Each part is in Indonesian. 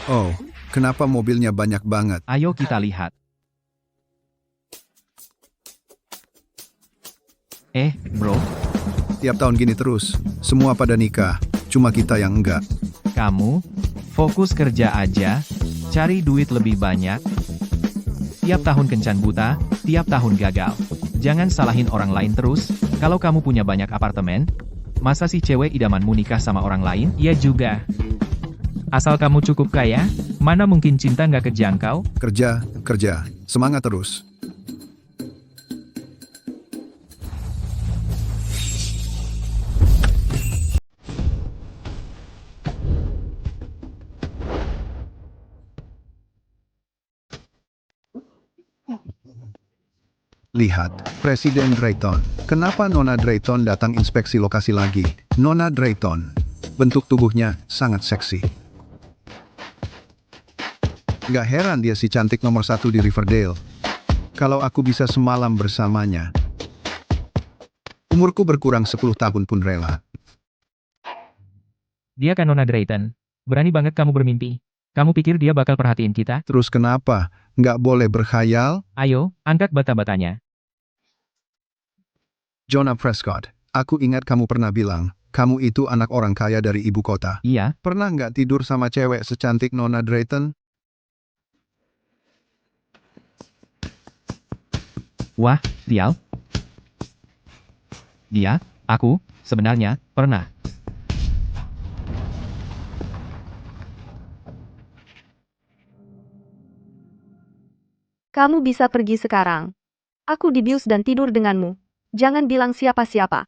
Oh, kenapa mobilnya banyak banget? Ayo kita lihat. Bro, Tiap tahun gini terus. Semua pada nikah, cuma kita yang enggak. kamu fokus kerja aja, cari duit lebih banyak. Tiap tahun kencan buta, tiap tahun gagal. Jangan salahin orang lain terus. Kalau kamu punya banyak apartemen, masa sih cewek idamanmu nikah sama orang lain? Iya juga. Asal kamu cukup kaya, mana mungkin cinta nggak kejangkau? Kerja, kerja. Semangat terus. Lihat, Presiden Drayton. Kenapa Nona Drayton datang inspeksi lokasi lagi? Nona Drayton. Bentuk tubuhnya sangat seksi. Gak heran dia si cantik nomor 1 di Riverdale. Kalau aku bisa semalam bersamanya. Umurku berkurang 10 tahun pun rela. Dia kan Nona Drayton. Berani banget kamu bermimpi. Kamu pikir dia bakal perhatiin kita? Terus kenapa? Nggak boleh berkhayal? Ayo, angkat bata-batanya. Jonah Prescott, aku ingat kamu pernah bilang, kamu itu anak orang kaya dari ibu kota. Iya, Pernah nggak tidur sama cewek secantik Nona Drayton? wah, sial. Dia, aku, sebenarnya, pernah. Kamu bisa pergi sekarang. Aku dibius dan tidur denganmu. Jangan bilang siapa-siapa.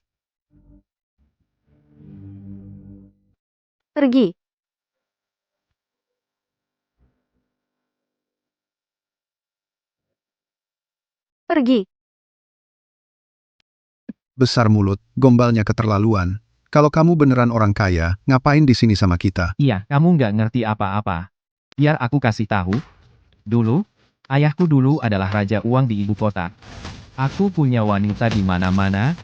Pergi. Pergi. Besar mulut, gombalnya keterlaluan. Kalau kamu beneran orang kaya, ngapain di sini sama kita? Iya, kamu nggak ngerti apa-apa. Biar aku kasih tahu. Dulu, ayahku dulu adalah raja uang di ibu kota. Aku punya wanita di mana-mana.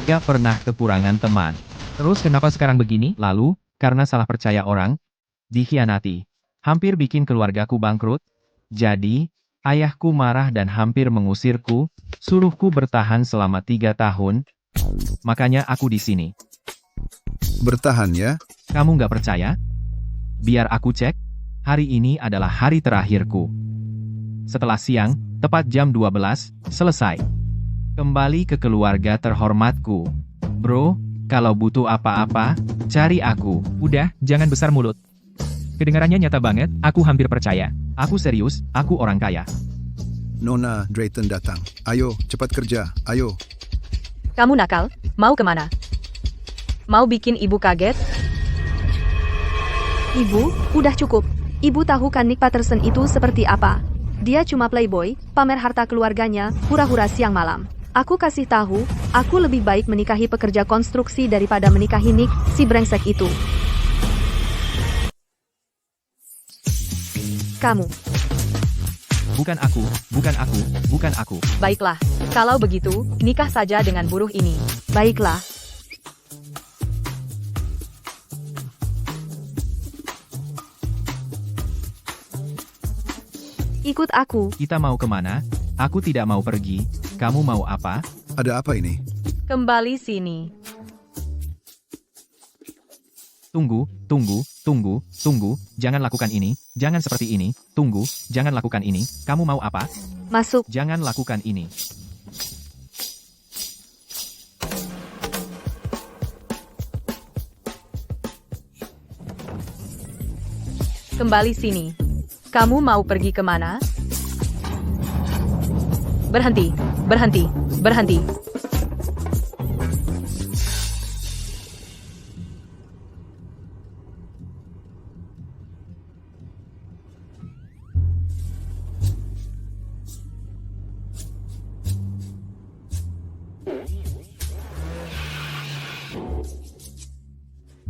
Gak pernah kekurangan teman. Terus kenapa sekarang begini? Lalu, karena salah percaya orang, dikhianati. Hampir bikin keluargaku bangkrut. Jadi, ayahku marah dan hampir mengusirku, suruhku bertahan selama 3 tahun. Makanya aku di sini. Bertahan ya? Kamu nggak percaya? Biar aku cek. Hari ini adalah hari terakhirku. Setelah siang, tepat jam 12, selesai. Kembali ke keluarga terhormatku. Bro, kalau butuh apa-apa, cari aku. Udah, jangan besar mulut. Kedengarannya nyata banget, aku hampir percaya. Aku serius, aku orang kaya. Nona Drayton datang. Ayo, cepat kerja. Ayo. Kamu nakal? Mau kemana? Mau bikin ibu kaget? Ibu, udah cukup. Ibu tahu kan Nick Patterson itu seperti apa? Dia cuma playboy, pamer harta keluarganya, hura-hura siang malam. Aku kasih tahu, aku lebih baik menikahi pekerja konstruksi daripada menikahi Nick, si brengsek itu. Kamu. Bukan aku, bukan aku, bukan aku. Baiklah, kalau begitu, nikah saja dengan buruh ini. Baiklah. Ikut aku. Kita mau kemana? Aku tidak mau pergi. Kamu mau apa? Ada apa ini? Kembali sini. Tunggu, tunggu, tunggu, tunggu. Jangan lakukan ini. Jangan seperti ini. Tunggu, jangan lakukan ini. Kamu mau apa? Masuk. Jangan lakukan ini. Kembali sini. Kamu mau pergi kemana? Berhenti, berhenti, berhenti.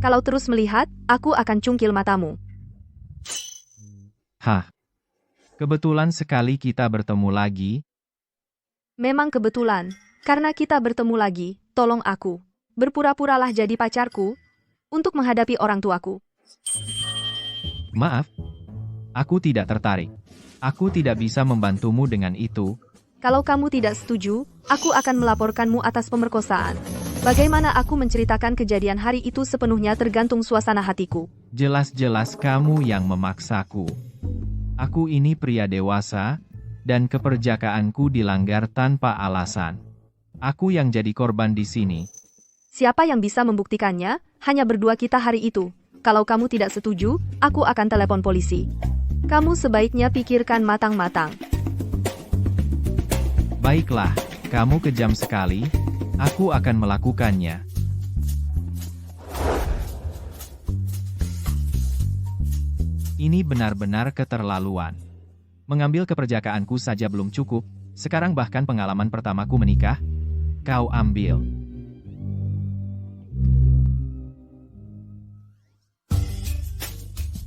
Kalau terus melihat, aku akan cungkil matamu. Hah. Kebetulan sekali kita bertemu lagi. Memang kebetulan. Karena kita bertemu lagi, tolong aku. Berpura-puralah jadi pacarku untuk menghadapi orang tuaku. Maaf, Aku tidak tertarik. Aku tidak bisa membantumu dengan itu. Kalau kamu tidak setuju, aku akan melaporkanmu atas pemerkosaan. Bagaimana aku menceritakan kejadian hari itu sepenuhnya tergantung suasana hatiku. Jelas-jelas kamu yang memaksaku. Aku ini pria dewasa, dan keperjakaanku dilanggar tanpa alasan. Aku yang jadi korban di sini. Siapa yang bisa membuktikannya? Hanya berdua kita hari itu. Kalau kamu tidak setuju, aku akan telepon polisi. Kamu sebaiknya pikirkan matang-matang. Baiklah, kamu kejam sekali. Aku akan melakukannya. Ini benar-benar keterlaluan. Mengambil keperjakaanku saja belum cukup, sekarang bahkan pengalaman pertamaku menikah, kau ambil.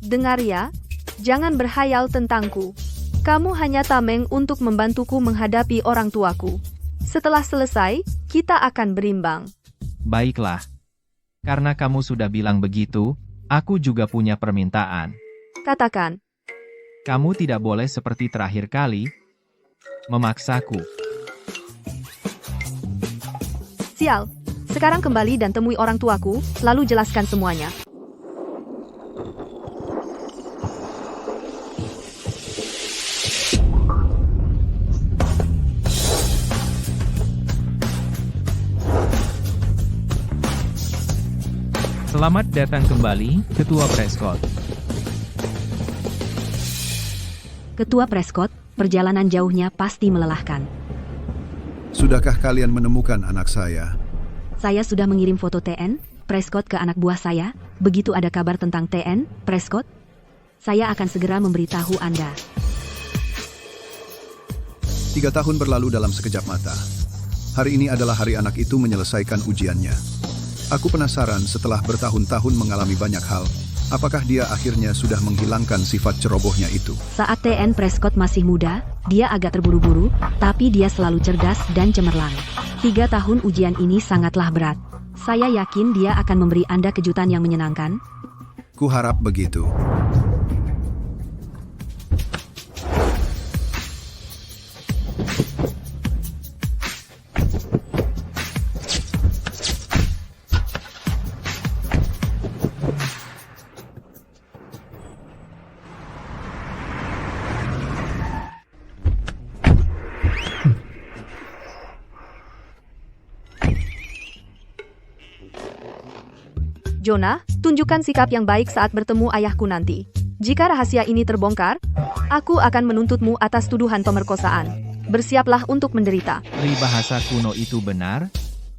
Dengar ya, jangan berhayal tentangku. Kamu hanya tameng untuk membantuku menghadapi orang tuaku. Setelah selesai, kita akan berimbang. Baiklah. Karena kamu sudah bilang begitu, aku juga punya permintaan. Katakan, Kamu tidak boleh seperti terakhir kali, memaksaku. sial. Sekarang kembali dan temui orang tuaku, lalu jelaskan semuanya. Selamat datang kembali, Ketua Prescott. Ketua Prescott, perjalanan jauhnya pasti melelahkan. Sudahkah kalian menemukan anak saya? Saya sudah mengirim foto TN, Prescott ke anak buah saya. Begitu ada kabar tentang TN, Prescott, saya akan segera memberitahu Anda. 3 tahun berlalu dalam sekejap mata. Hari ini adalah hari anak itu menyelesaikan ujiannya. Aku penasaran setelah bertahun-tahun mengalami banyak hal, apakah dia akhirnya sudah menghilangkan sifat cerobohnya itu. Saat TN Prescott masih muda, dia agak terburu-buru, tapi dia selalu cerdas dan cemerlang. 3 tahun ujian ini sangatlah berat. Saya yakin dia akan memberi Anda kejutan yang menyenangkan. Ku harap begitu. Jonah, tunjukkan sikap yang baik saat bertemu ayahku nanti. Jika rahasia ini terbongkar, aku akan menuntutmu atas tuduhan pemerkosaan. Bersiaplah untuk menderita. Peribahasa kuno itu benar?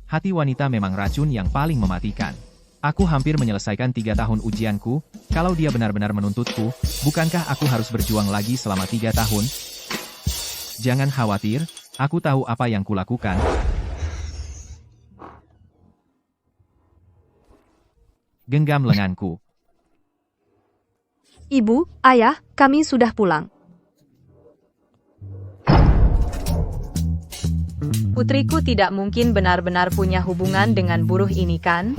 Hati wanita memang racun yang paling mematikan. Aku hampir menyelesaikan 3 tahun ujianku, kalau dia benar-benar menuntutku, bukankah aku harus berjuang lagi selama 3 tahun? Jangan khawatir, aku tahu apa yang kulakukan. Genggam lenganku. Ibu, ayah, kami sudah pulang. Putriku tidak mungkin benar-benar punya hubungan dengan buruh ini kan?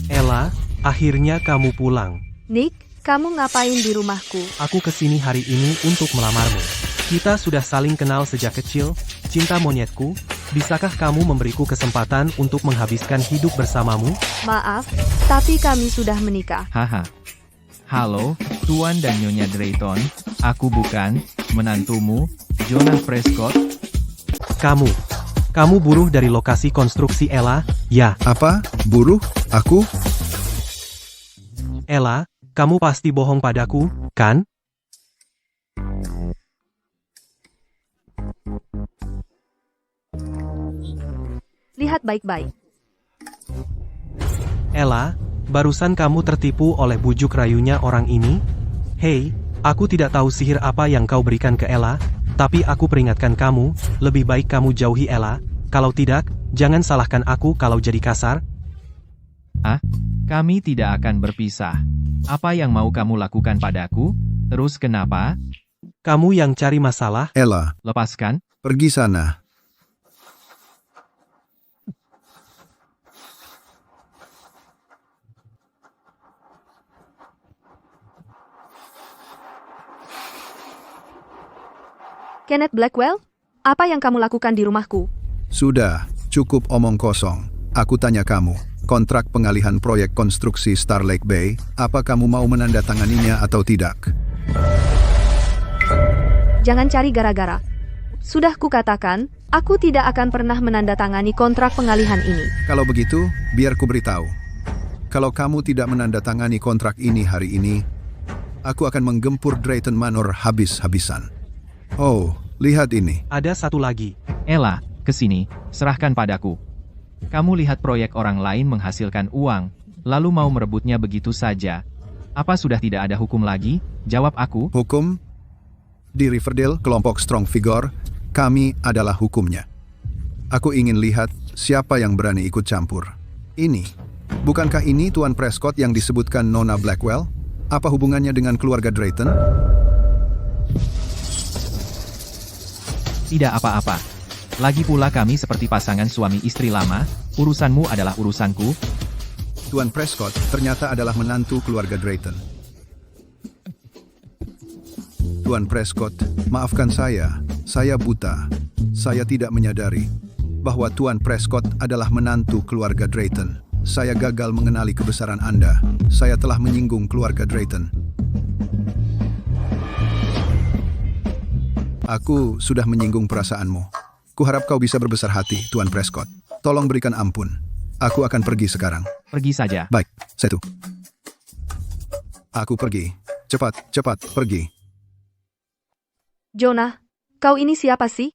Ella, akhirnya kamu pulang. Nick, kamu ngapain di rumahku? Aku kesini hari ini untuk melamarmu. Kita sudah saling kenal sejak kecil, cinta monyetku. Bisakah kamu memberiku kesempatan untuk menghabiskan hidup bersamamu? Maaf, tapi kami sudah menikah. Haha. Halo, Tuan dan Nyonya Drayton. Aku bukan menantumu, Jonah Prescott. Kamu buruh dari lokasi konstruksi Ella, ya? Apa? Buruh? Aku? Ella, kamu pasti bohong padaku, kan? Lihat baik-baik. Ella, barusan kamu tertipu oleh bujuk rayunya orang ini? Hei, aku tidak tahu sihir apa yang kau berikan ke Ella, tapi aku peringatkan kamu, lebih baik kamu jauhi Ella, kalau tidak, jangan salahkan aku kalau jadi kasar. Kami tidak akan berpisah. Apa yang mau kamu lakukan padaku? Terus kenapa? Kamu yang cari masalah? Ella, Lepaskan. pergi sana. Kenneth Blackwell? Apa yang kamu lakukan di rumahku? Sudah, cukup omong kosong. Aku tanya kamu, kontrak pengalihan proyek konstruksi Star Lake Bay, apa kamu mau menandatanganinya atau tidak? Jangan cari gara-gara. Sudah kukatakan, aku tidak akan pernah menandatangani kontrak pengalihan ini. Kalau begitu, biar ku beritahu. Kalau kamu tidak menandatangani kontrak ini hari ini, aku akan menggempur Drayton Manor habis-habisan. Oh, lihat ini. Ada satu lagi. Ella, kesini, serahkan padaku. Kamu lihat proyek orang lain menghasilkan uang, lalu mau merebutnya begitu saja. Apa sudah tidak ada hukum lagi? Jawab aku. Hukum? Di Riverdale, kelompok Strong Figure, kami adalah hukumnya. Aku ingin lihat siapa yang berani ikut campur. Ini, bukankah ini Tuan Prescott yang disebutkan Nona Blackwell? Apa hubungannya dengan keluarga Drayton? Tidak apa-apa. Lagi pula kami seperti pasangan suami istri lama, urusanmu adalah urusanku. Tuan Prescott ternyata adalah menantu keluarga Drayton. Tuan Prescott, maafkan saya buta. Saya tidak menyadari bahwa Tuan Prescott adalah menantu keluarga Drayton. Saya gagal mengenali kebesaran Anda. Saya telah menyinggung keluarga Drayton. Aku sudah menyinggung perasaanmu. Kuharap kau bisa berbesar hati, Tuan Prescott. Tolong berikan ampun. Aku akan pergi sekarang. Pergi saja. Baik, Setu. Aku pergi. Cepat, pergi. Jonah, kau ini siapa sih?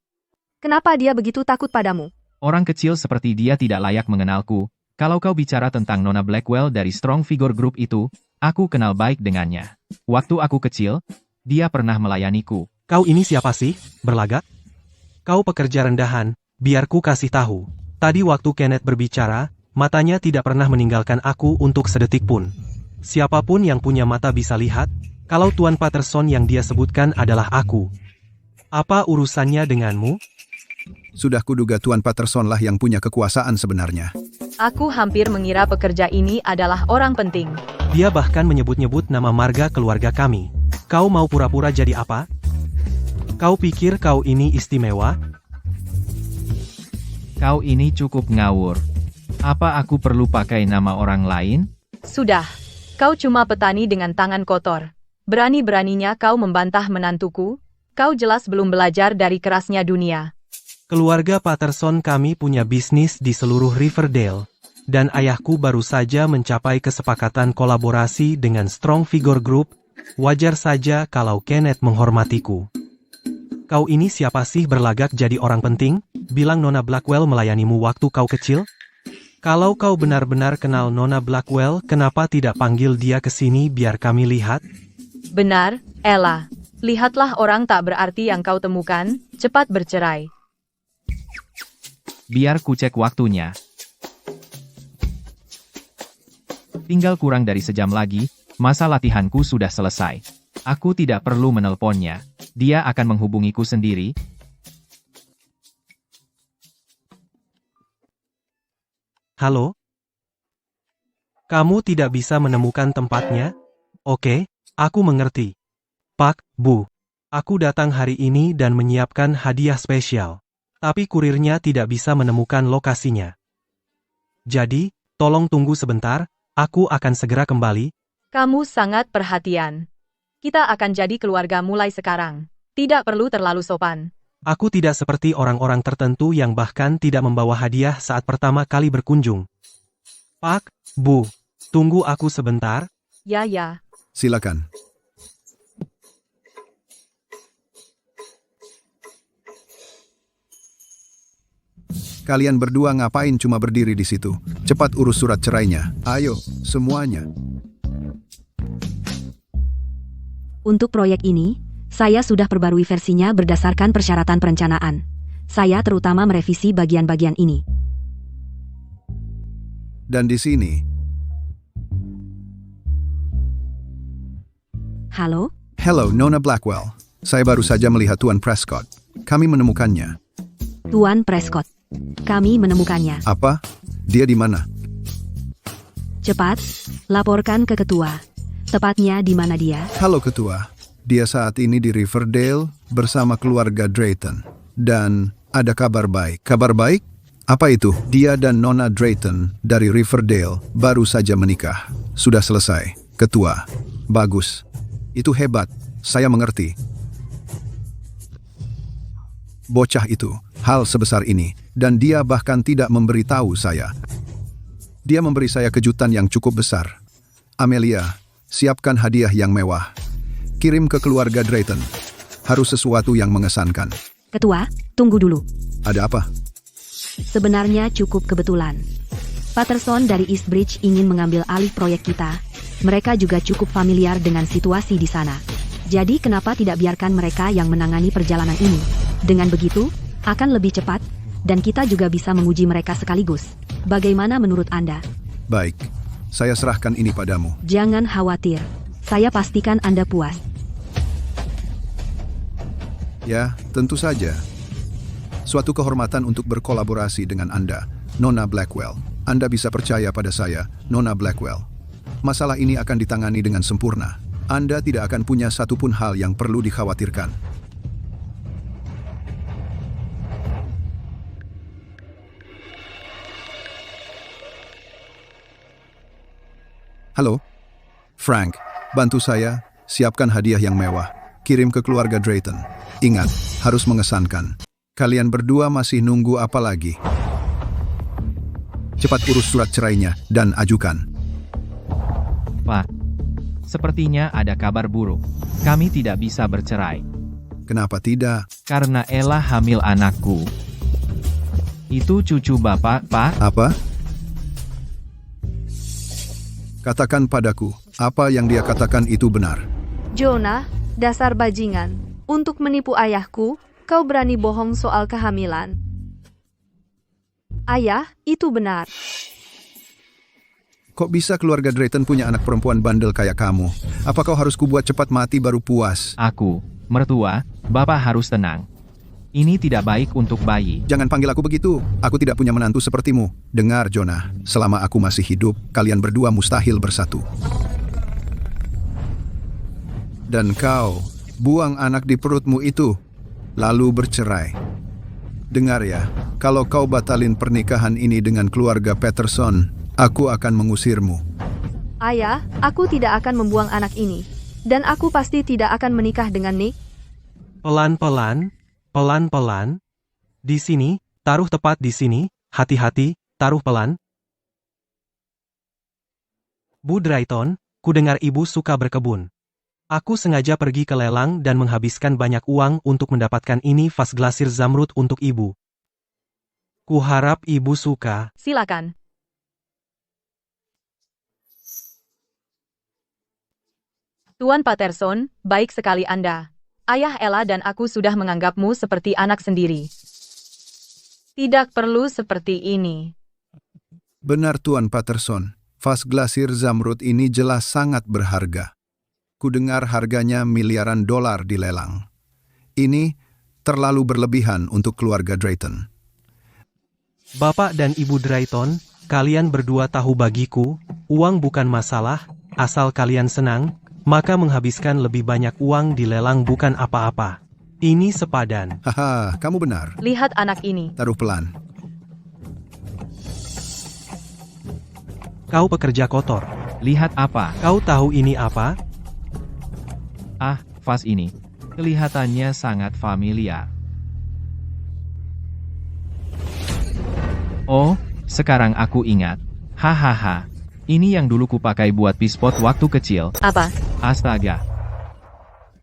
Kenapa dia begitu takut padamu? Orang kecil seperti dia tidak layak mengenalku. Kalau kau bicara tentang Nona Blackwell dari Strong Figure Group itu, aku kenal baik dengannya. Waktu aku kecil, dia pernah melayaniku. Kau ini siapa sih, berlagak? Kau pekerja rendahan, biar ku kasih tahu. Tadi waktu Kenneth berbicara, matanya tidak pernah meninggalkan aku untuk sedetik pun. Siapapun yang punya mata bisa lihat, kalau Tuan Patterson yang dia sebutkan adalah aku. Apa urusannya denganmu? Sudah kuduga Tuan Patterson lah yang punya kekuasaan sebenarnya. Aku hampir mengira pekerja ini adalah orang penting. Dia bahkan menyebut-nyebut nama marga keluarga kami. Kau mau pura-pura jadi apa? Kau pikir kau ini istimewa? Kau ini cukup ngawur. Apa aku perlu pakai nama orang lain? Sudah, kau cuma petani dengan tangan kotor. Berani-beraninya kau membantah menantuku? Kau jelas belum belajar dari kerasnya dunia. Keluarga Patterson kami punya bisnis di seluruh Riverdale. Dan ayahku baru saja mencapai kesepakatan kolaborasi dengan Strong Figure Group. Wajar saja kalau Kenneth menghormatiku. Kau ini siapa sih berlagak jadi orang penting? Bilang Nona Blackwell melayanimu waktu kau kecil? Kalau kau benar-benar kenal Nona Blackwell, kenapa tidak panggil dia ke sini biar kami lihat? Benar, Ella. Lihatlah orang tak berarti yang kau temukan, cepat bercerai. Biar ku cek waktunya. Tinggal kurang dari sejam lagi, masa latihanku sudah selesai. Aku tidak perlu menelponnya. Dia akan menghubungiku sendiri. Halo? Kamu tidak bisa menemukan tempatnya? Oke, aku mengerti. Pak, Bu. Aku datang hari ini dan menyiapkan hadiah spesial. Tapi kurirnya tidak bisa menemukan lokasinya. Jadi, tolong tunggu sebentar, aku akan segera kembali. Kamu sangat perhatian. Kita akan jadi keluarga mulai sekarang. Tidak perlu terlalu sopan. Aku tidak seperti orang-orang tertentu yang bahkan tidak membawa hadiah saat pertama kali berkunjung. Pak, Bu, tunggu aku sebentar. Ya. Silakan. Kalian berdua ngapain cuma berdiri di situ? Cepat urus surat cerainya. Ayo, semuanya. Untuk proyek ini, saya sudah perbarui versinya berdasarkan persyaratan perencanaan. Saya terutama merevisi bagian-bagian ini. Dan di sini, Halo? hello Nona Blackwell. Saya baru saja melihat Tuan Prescott. Kami menemukannya. Tuan Prescott. Kami menemukannya. Apa? Dia di mana? Cepat, laporkan ke ketua. Tepatnya di mana dia? Halo ketua. Dia saat ini di Riverdale bersama keluarga Drayton. Dan ada kabar baik. Kabar baik? Apa itu? Dia dan Nona Drayton dari Riverdale baru saja menikah. Sudah selesai. Ketua. Bagus. Itu hebat. Saya mengerti. Bocah itu, hal sebesar ini, dan dia bahkan tidak memberitahu saya. Dia memberi saya kejutan yang cukup besar. Amelia, siapkan hadiah yang mewah. Kirim ke keluarga Drayton. Harus sesuatu yang mengesankan. Ketua, tunggu dulu. Ada apa? Sebenarnya cukup kebetulan. Patterson dari Eastbridge ingin mengambil alih proyek kita. Mereka juga cukup familiar dengan situasi di sana. Jadi kenapa tidak biarkan mereka yang menangani perjalanan ini? Dengan begitu, akan lebih cepat, dan kita juga bisa menguji mereka sekaligus. Bagaimana menurut Anda? Baik, saya serahkan ini padamu. Jangan khawatir. Saya pastikan Anda puas. Ya, tentu saja. Suatu kehormatan untuk berkolaborasi dengan Anda, Nona Blackwell. Anda bisa percaya pada saya, Nona Blackwell. Masalah ini akan ditangani dengan sempurna. Anda tidak akan punya satupun hal yang perlu dikhawatirkan. Halo? Frank, bantu saya, siapkan hadiah yang mewah. Kirim ke keluarga Drayton. Ingat, harus mengesankan. Kalian berdua masih nunggu apa lagi? Cepat urus surat cerainya dan ajukan. Pak, sepertinya ada kabar buruk. Kami tidak bisa bercerai. Kenapa tidak? Karena Ella hamil anakku. Itu cucu Bapak, Pak. Apa? Katakan padaku, apa yang dia katakan itu benar. Jonah, dasar bajingan. Untuk menipu ayahku, kau berani bohong soal kehamilan. Ayah, itu benar. Kok bisa keluarga Drayton punya anak perempuan bandel kayak kamu? Apa kau harus kubuat cepat mati baru puas? Aku, mertua, Bapak harus tenang. Ini tidak baik untuk bayi. Jangan panggil aku begitu. Aku tidak punya menantu sepertimu. Dengar, Jonah. Selama aku masih hidup, kalian berdua mustahil bersatu. Dan kau, buang anak di perutmu itu, lalu bercerai. Dengar ya, kalau kau batalin pernikahan ini dengan keluarga Patterson, aku akan mengusirmu. Ayah, aku tidak akan membuang anak ini. Dan aku pasti tidak akan menikah dengan Nick. Pelan-pelan, pelan-pelan. Di sini, taruh tepat di sini, hati-hati, taruh pelan. Bu Drayton, ku dengar ibu suka berkebun. Aku sengaja pergi ke lelang dan menghabiskan banyak uang untuk mendapatkan ini vas glasir zamrud untuk ibu. Ku harap ibu suka. Silakan. Tuan Patterson, baik sekali Anda. Ayah Ella dan aku sudah menganggapmu seperti anak sendiri. Tidak perlu seperti ini. Benar Tuan Patterson, vas glasir zamrud ini jelas sangat berharga. Kudengar harganya miliaran dolar di lelang. Ini terlalu berlebihan untuk keluarga Drayton. Bapak dan Ibu Drayton, kalian berdua tahu bagiku, uang bukan masalah, asal kalian senang, maka menghabiskan lebih banyak uang di lelang bukan apa-apa. Ini sepadan. Haha, kamu benar. Lihat anak ini. Taruh pelan. Kau pekerja kotor. Lihat apa? Kau tahu ini apa? Ah, vas ini. Kelihatannya sangat familiar. Oh, sekarang aku ingat. Hahaha. Ini yang dulu kupakai buat pispot waktu kecil. Apa? Astaga.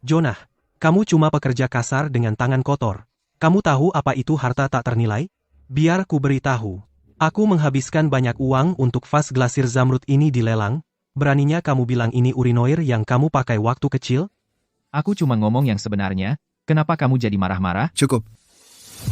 Jonah, kamu cuma pekerja kasar dengan tangan kotor. Kamu tahu apa itu harta tak ternilai? Biar ku beritahu. Aku menghabiskan banyak uang untuk vas glasir zamrud ini di lelang. Beraninya kamu bilang ini urinoir yang kamu pakai waktu kecil? Aku cuma ngomong yang sebenarnya. Kenapa kamu jadi marah-marah? Cukup.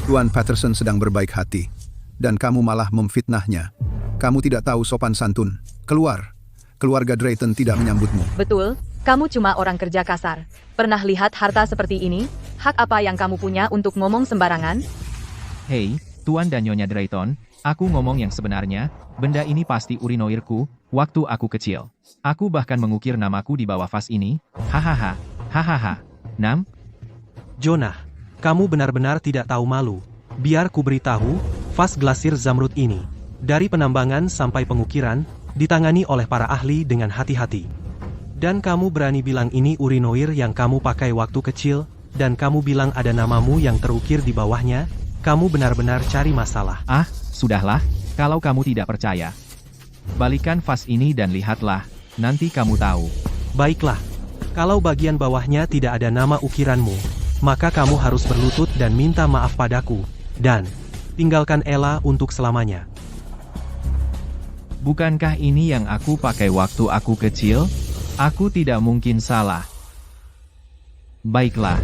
Tuan Patterson sedang berbaik hati. Dan kamu malah memfitnahnya. Kamu tidak tahu sopan santun. Keluar. Keluarga Drayton tidak menyambutmu. Betul, kamu cuma orang kerja kasar. Pernah lihat harta seperti ini? Hak apa yang kamu punya untuk ngomong sembarangan? Hei, Tuan dan Nyonya Drayton, aku ngomong yang sebenarnya, benda ini pasti urinoirku, waktu aku kecil. Aku bahkan mengukir namaku di bawah vas ini, hahaha. Hahaha. 6. Jonah, kamu benar-benar tidak tahu malu. Biar ku beritahu, vas glasir zamrud ini, dari penambangan sampai pengukiran, ditangani oleh para ahli dengan hati-hati. Dan kamu berani bilang ini urinoir yang kamu pakai waktu kecil, dan kamu bilang ada namamu yang terukir di bawahnya, kamu benar-benar cari masalah. Ah, sudahlah, kalau kamu tidak percaya. Balikan vas ini dan lihatlah, nanti kamu tahu. Baiklah, kalau bagian bawahnya tidak ada nama ukiranmu, maka kamu harus berlutut dan minta maaf padaku, dan tinggalkan Ella untuk selamanya. Bukankah ini yang aku pakai waktu aku kecil? Aku tidak mungkin salah. Baiklah,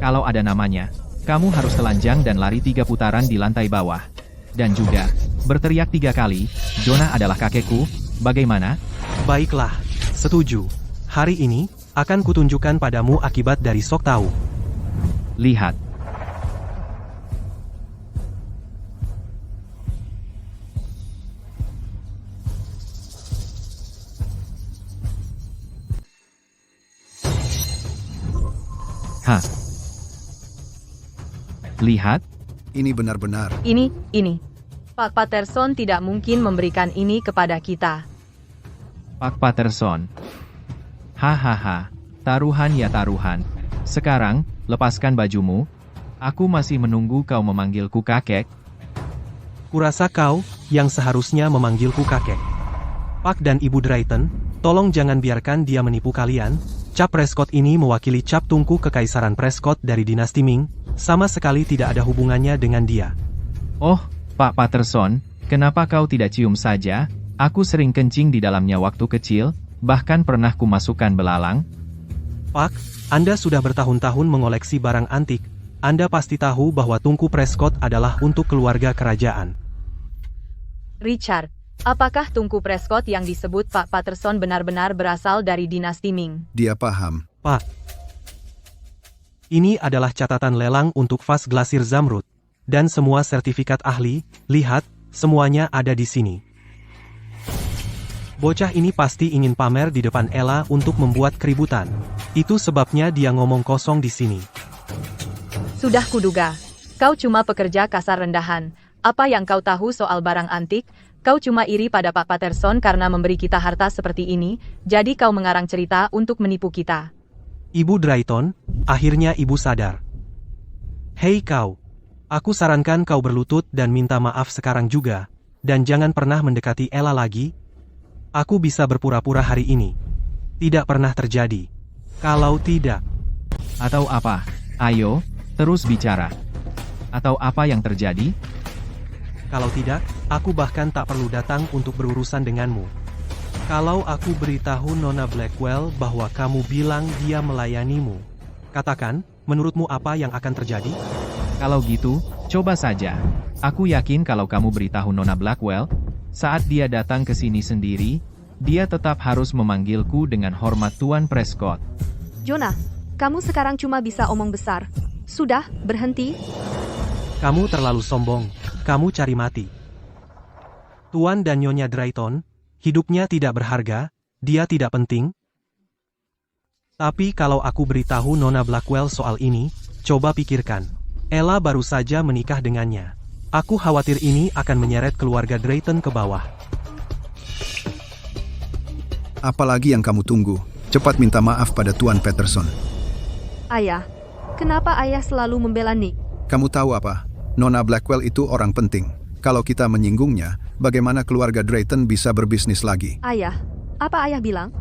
kalau ada namanya, kamu harus telanjang dan lari 3 putaran di lantai bawah. Dan juga, berteriak 3 kali, Jonah adalah kakekku, bagaimana? Baiklah, setuju. Hari ini, akan kutunjukkan padamu akibat dari sok tahu. Lihat. Hah? Lihat, Ini benar-benar. Ini. Pak Patterson tidak mungkin memberikan ini kepada kita. Pak Patterson. Hahaha, taruhan ya taruhan. Sekarang, lepaskan bajumu. Aku masih menunggu kau memanggilku kakek. Kurasa kau, yang seharusnya memanggilku kakek. Pak dan Ibu Drayton, tolong jangan biarkan dia menipu kalian. Cap Prescott ini mewakili cap tungku Kekaisaran Prescott dari dinasti Ming, sama sekali tidak ada hubungannya dengan dia. Oh, Pak Patterson, kenapa kau tidak cium saja? Aku sering kencing di dalamnya waktu kecil, bahkan pernah kumasukkan belalang. Pak, Anda sudah bertahun-tahun mengoleksi barang antik. Anda pasti tahu bahwa tungku Prescott adalah untuk keluarga kerajaan. Richard, apakah tungku Prescott yang disebut Pak Patterson benar-benar berasal dari dinasti Ming? Dia paham. Pak, ini adalah catatan lelang untuk vas glasir zamrud. Dan semua sertifikat ahli, lihat, semuanya ada di sini. Bocah ini pasti ingin pamer di depan Ella untuk membuat keributan. Itu sebabnya dia ngomong kosong di sini. Sudah kuduga. Kau cuma pekerja kasar rendahan. Apa yang kau tahu soal barang antik? Kau cuma iri pada Pak Patterson karena memberi kita harta seperti ini, jadi kau mengarang cerita untuk menipu kita. Ibu Drayton, akhirnya ibu sadar. Hei kau. Aku sarankan kau berlutut dan minta maaf sekarang juga. Dan jangan pernah mendekati Ella lagi. Aku bisa berpura-pura hari ini. Tidak pernah terjadi. Kalau tidak. Atau apa? Ayo, terus bicara. Atau apa yang terjadi? Kalau tidak, aku bahkan tak perlu datang untuk berurusan denganmu. Kalau aku beritahu Nona Blackwell bahwa kamu bilang dia melayanimu. Katakan, menurutmu apa yang akan terjadi? Kalau gitu, coba saja. Aku yakin kalau kamu beritahu Nona Blackwell, saat dia datang ke sini sendiri, dia tetap harus memanggilku dengan hormat Tuan Prescott. Jonah, kamu sekarang cuma bisa omong besar. Sudah, berhenti. Kamu terlalu sombong. Kamu cari mati. Tuan dan Nyonya Drayton, hidupnya tidak berharga, dia tidak penting. Tapi kalau aku beritahu Nona Blackwell soal ini, coba pikirkan. Ella baru saja menikah dengannya. Aku khawatir ini akan menyeret keluarga Drayton ke bawah. Apalagi yang kamu tunggu? Cepat minta maaf pada Tuan Patterson. Ayah, kenapa ayah selalu membela Nick? Kamu tahu apa? Nona Blackwell itu orang penting. Kalau kita menyinggungnya, bagaimana keluarga Drayton bisa berbisnis lagi? Ayah, apa ayah bilang?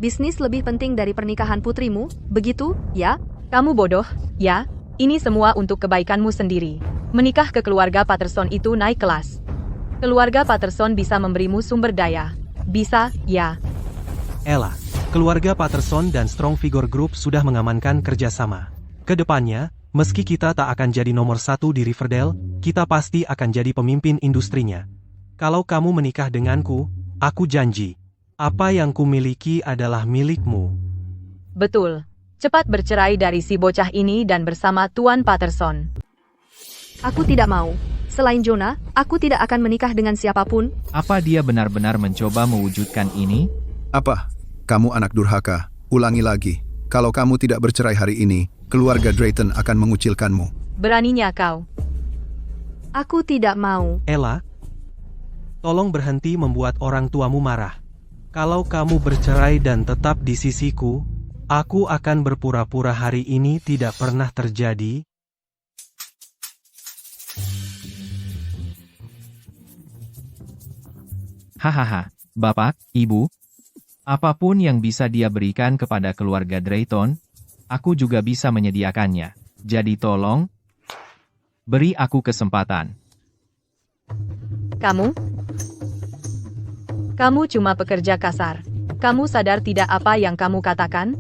Bisnis lebih penting dari pernikahan putrimu, begitu, ya? Kamu bodoh, ya? Ini semua untuk kebaikanmu sendiri. Menikah ke keluarga Patterson itu naik kelas. Keluarga Patterson bisa memberimu sumber daya. Bisa, ya. Ella, keluarga Patterson dan Strong Figure Group sudah mengamankan kerjasama. Kedepannya, meski kita tak akan jadi nomor 1 di Riverdale, kita pasti akan jadi pemimpin industrinya. Kalau kamu menikah denganku, aku janji, apa yang kumiliki adalah milikmu. Betul. Cepat bercerai dari si bocah ini dan bersama Tuan Patterson. Aku tidak mau. Selain Jonah, aku tidak akan menikah dengan siapapun. Apa dia benar-benar mencoba mewujudkan ini? Apa? Kamu anak durhaka. Ulangi lagi. Kalau kamu tidak bercerai hari ini, keluarga Drayton akan mengucilkanmu. Beraninya kau. Aku tidak mau. Ella, tolong berhenti membuat orang tuamu marah. Kalau kamu bercerai dan tetap di sisiku, aku akan berpura-pura hari ini tidak pernah terjadi. Hahaha, Bapak, Ibu. Apapun yang bisa dia berikan kepada keluarga Drayton, aku juga bisa menyediakannya. Jadi tolong, beri aku kesempatan. Kamu cuma pekerja kasar. Kamu sadar tidak apa yang kamu katakan?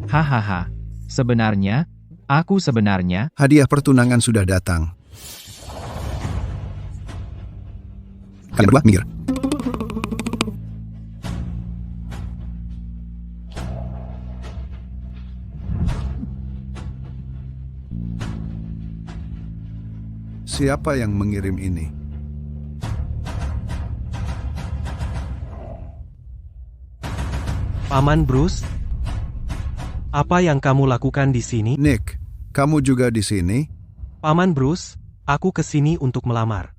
Hahaha, sebenarnya, Hadiah pertunangan sudah datang. Kalian berdua minggir. Siapa yang mengirim ini? Paman Bruce, apa yang kamu lakukan di sini? Nick, kamu juga di sini? Paman Bruce, aku ke sini untuk melamar.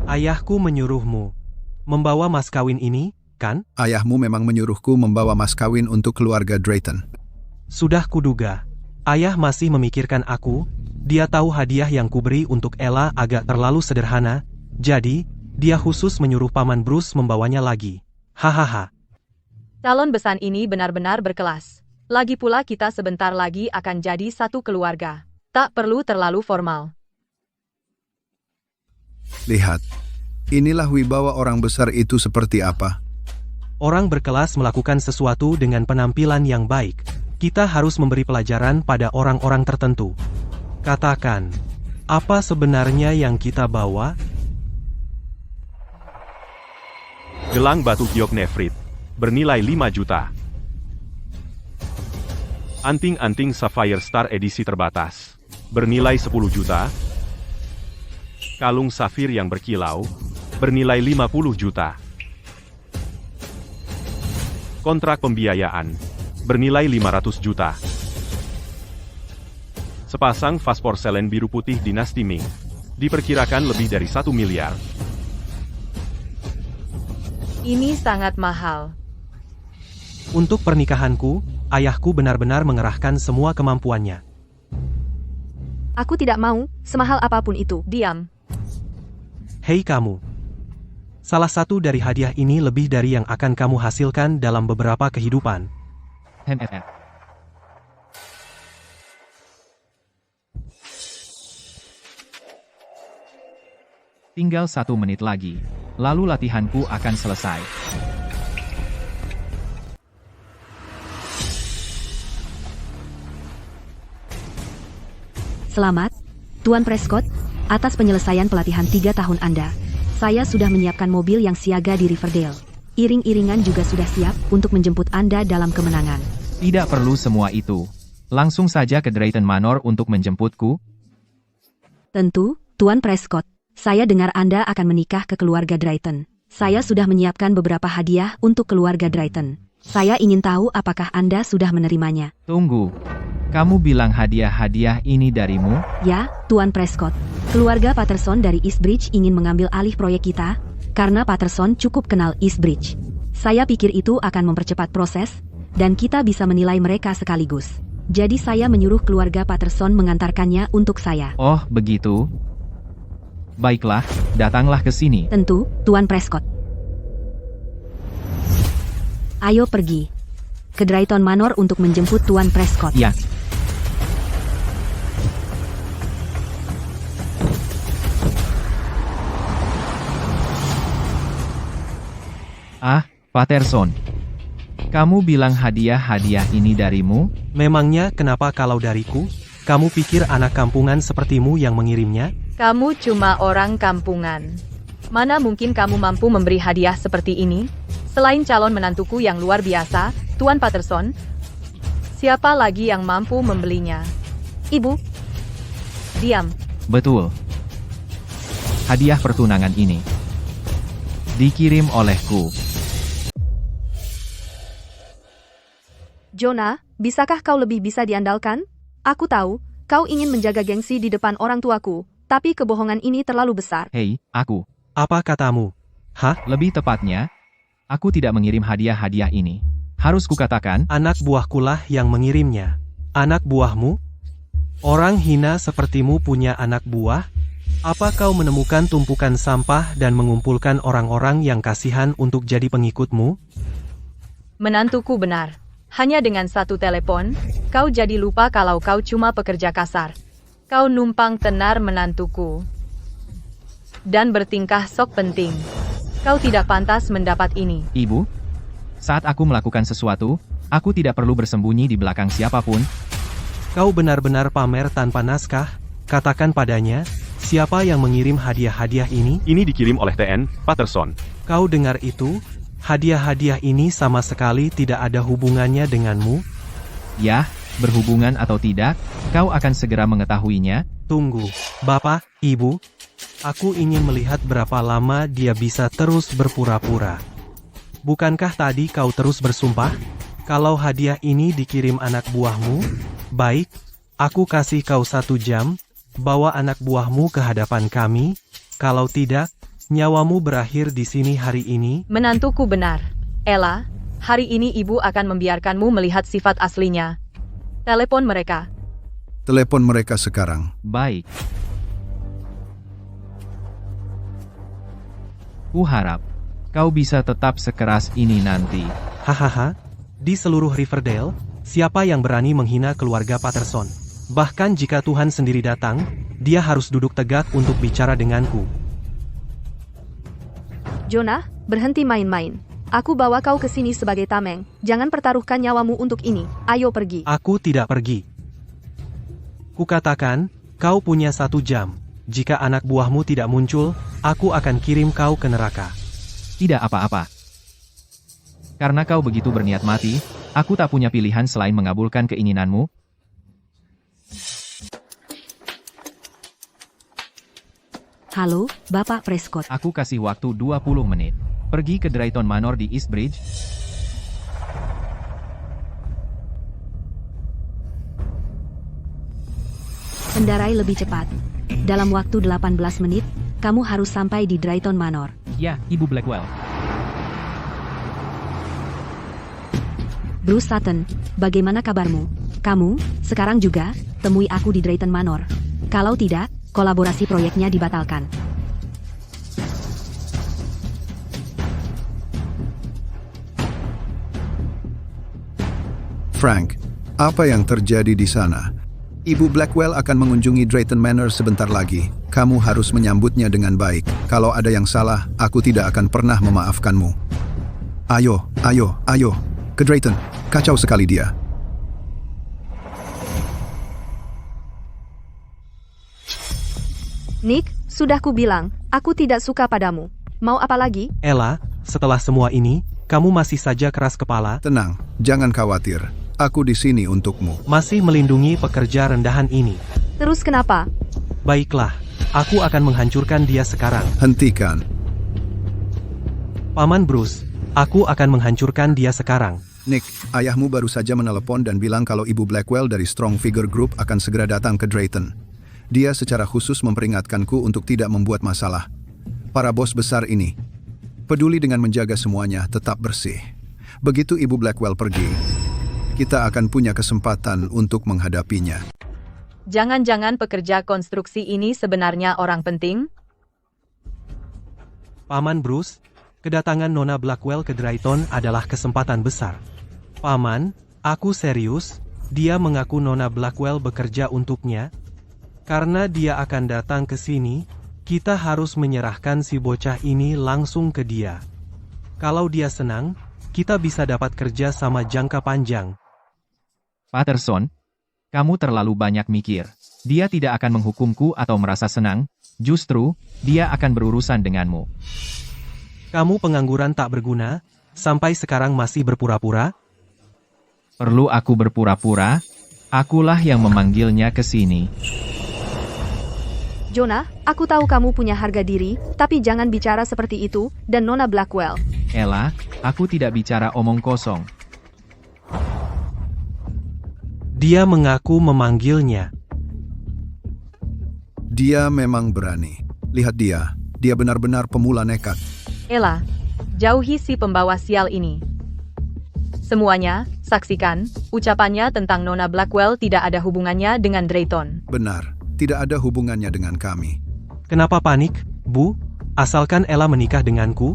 Ayahku menyuruhmu membawa mas kawin ini, kan? Ayahmu memang menyuruhku membawa mas kawin untuk keluarga Drayton. Sudah kuduga. Ayah masih memikirkan aku. Dia tahu hadiah yang kuberi untuk Ella agak terlalu sederhana, jadi dia khusus menyuruh Paman Bruce membawanya lagi. Hahaha. Calon besan ini benar-benar berkelas. Lagi pula kita sebentar lagi akan jadi satu keluarga. Tak perlu terlalu formal. Lihat, inilah wibawa orang besar itu seperti apa. Orang berkelas melakukan sesuatu dengan penampilan yang baik. Kita harus memberi pelajaran pada orang-orang tertentu. Katakan, apa sebenarnya yang kita bawa? Gelang batu giok nefrit, bernilai 5 juta. Anting-anting Sapphire Star edisi terbatas, bernilai 10 juta. Kalung safir yang berkilau, bernilai 50 juta. Kontrak pembiayaan, bernilai 500 juta. Sepasang vas porselen biru putih dinasti Ming, diperkirakan lebih dari 1 miliar. Ini sangat mahal. Untuk pernikahanku, ayahku benar-benar mengerahkan semua kemampuannya. Aku tidak mau, semahal apapun itu. Diam. Hei kamu. Salah satu dari hadiah ini lebih dari yang akan kamu hasilkan dalam beberapa kehidupan. Tinggal 1 menit lagi, lalu latihanku akan selesai. Selamat, Tuan Prescott, atas penyelesaian pelatihan 3 tahun Anda. Saya sudah menyiapkan mobil yang siaga di Riverdale. Iring-iringan juga sudah siap untuk menjemput Anda dalam kemenangan. Tidak perlu semua itu. Langsung saja ke Drayton Manor untuk menjemputku. Tentu, Tuan Prescott. Saya dengar Anda akan menikah ke keluarga Drayton. Saya sudah menyiapkan beberapa hadiah untuk keluarga Drayton. Saya ingin tahu apakah Anda sudah menerimanya. Tunggu. Kamu bilang hadiah-hadiah ini darimu? Ya, Tuan Prescott. Keluarga Patterson dari Eastbridge ingin mengambil alih proyek kita, karena Patterson cukup kenal Eastbridge. Saya pikir itu akan mempercepat proses, dan kita bisa menilai mereka sekaligus. Jadi saya menyuruh keluarga Patterson mengantarkannya untuk saya. Oh, begitu. Baiklah, datanglah ke sini. Tentu, Tuan Prescott. Ayo pergi ke Drayton Manor untuk menjemput Tuan Prescott. Ya. Ah, Patterson. Kamu bilang hadiah-hadiah ini darimu? Memangnya kenapa kalau dariku? Kamu pikir anak kampungan sepertimu yang mengirimnya? Kamu cuma orang kampungan. Mana mungkin kamu mampu memberi hadiah seperti ini? Selain calon menantuku yang luar biasa, Tuan Patterson, siapa lagi yang mampu membelinya? Ibu, Diam. Betul. Hadiah pertunangan ini dikirim olehku. Jonah, bisakah kau lebih bisa diandalkan? Aku tahu, kau ingin menjaga gengsi di depan orang tuaku, tapi kebohongan ini terlalu besar. Hei, aku. Apa katamu? Hah? Lebih tepatnya, aku tidak mengirim hadiah-hadiah ini. Harus kukatakan, Anak buahkulah yang mengirimnya. Anak buahmu? Orang hina sepertimu punya anak buah? Apa kau menemukan tumpukan sampah dan mengumpulkan orang-orang yang kasihan untuk jadi pengikutmu? Menantuku benar. Hanya dengan satu telepon, kau jadi lupa kalau kau cuma pekerja kasar. Kau numpang tenar menantuku. Dan bertingkah sok penting. Kau tidak pantas mendapat ini. Ibu, saat aku melakukan sesuatu, aku tidak perlu bersembunyi di belakang siapapun. Kau benar-benar pamer tanpa naskah? Katakan padanya, siapa yang mengirim hadiah-hadiah ini? Ini dikirim oleh TN Patterson. Kau dengar itu? Hadiah-hadiah ini sama sekali tidak ada hubungannya denganmu. Ya, berhubungan atau tidak, kau akan segera mengetahuinya. Tunggu, Bapak, Ibu. Aku ingin melihat berapa lama dia bisa terus berpura-pura. Bukankah tadi kau terus bersumpah? Kalau hadiah ini dikirim anak buahmu, baik, aku kasih kau 1 jam, bawa anak buahmu ke hadapan kami. Kalau tidak, nyawamu berakhir di sini hari ini. Menantuku benar. Ella, hari ini ibu akan membiarkanmu melihat sifat aslinya. Telepon mereka. Telepon mereka sekarang. Baik. Kuharap, kau bisa tetap sekeras ini nanti. Hahaha, di seluruh Riverdale, siapa yang berani menghina keluarga Patterson? Bahkan jika Tuhan sendiri datang, dia harus duduk tegak untuk bicara denganku. Jonah, berhenti main-main. Aku bawa kau ke sini sebagai tameng. Jangan pertaruhkan nyawamu untuk ini. Ayo pergi. Aku tidak pergi. Kukatakan, kau punya 1 jam. Jika anak buahmu tidak muncul, aku akan kirim kau ke neraka. Tidak apa-apa. Karena kau begitu berniat mati, aku tak punya pilihan selain mengabulkan keinginanmu. Halo, Bapak Prescott. Aku kasih waktu 20 menit. Pergi ke Drayton Manor di East Bridge. Kendarai lebih cepat. Dalam waktu 18 menit, kamu harus sampai di Drayton Manor. Ya, Ibu Blackwell. Bruce Sutton, bagaimana kabarmu? Kamu, sekarang juga, temui aku di Drayton Manor. Kalau tidak, kolaborasi proyeknya dibatalkan. Frank, apa yang terjadi di sana? Ibu Blackwell akan mengunjungi Drayton Manor sebentar lagi. Kamu harus menyambutnya dengan baik. Kalau ada yang salah, aku tidak akan pernah memaafkanmu. Ayo, ayo, ayo. Ke Drayton. Kacau sekali dia. Nick, sudah kubilang, aku tidak suka padamu. Mau apa lagi? Ella, setelah semua ini, kamu masih saja keras kepala, Tenang, jangan khawatir. Aku di sini untukmu. masih melindungi pekerja rendahan ini. Terus kenapa? Baiklah, aku akan menghancurkan dia sekarang. Hentikan. Paman Bruce, aku akan menghancurkan dia sekarang. Nick, ayahmu baru saja menelepon dan bilang kalau Ibu Blackwell dari Strong Figure Group akan segera datang ke Drayton. Dia secara khusus memperingatkanku untuk tidak membuat masalah. Para bos besar ini peduli dengan menjaga semuanya tetap bersih. Begitu Ibu Blackwell pergi, kita akan punya kesempatan untuk menghadapinya. Jangan-jangan pekerja konstruksi ini sebenarnya orang penting? Paman Bruce, kedatangan Nona Blackwell ke Drayton adalah kesempatan besar. Paman, aku serius, dia mengaku Nona Blackwell bekerja untuknya. Karena dia akan datang ke sini, kita harus menyerahkan si bocah ini langsung ke dia. Kalau dia senang, kita bisa dapat kerja sama jangka panjang. Patterson, kamu terlalu banyak mikir. Dia tidak akan menghukumku atau merasa senang, justru, dia akan berurusan denganmu. Kamu pengangguran tak berguna, sampai sekarang masih berpura-pura? Perlu aku berpura-pura? Akulah yang memanggilnya ke sini. Jonah, aku tahu kamu punya harga diri, tapi jangan bicara seperti itu, dan Nona Blackwell. Ella, aku tidak bicara omong kosong. Dia mengaku memanggilnya. Dia memang berani. Lihat dia benar-benar pemula nekat. Ella, jauhi si pembawa sial ini. Semuanya, saksikan, ucapannya tentang Nona Blackwell tidak ada hubungannya dengan Drayton. Benar, tidak ada hubungannya dengan kami. Kenapa panik, Bu? Asalkan Ella menikah denganku?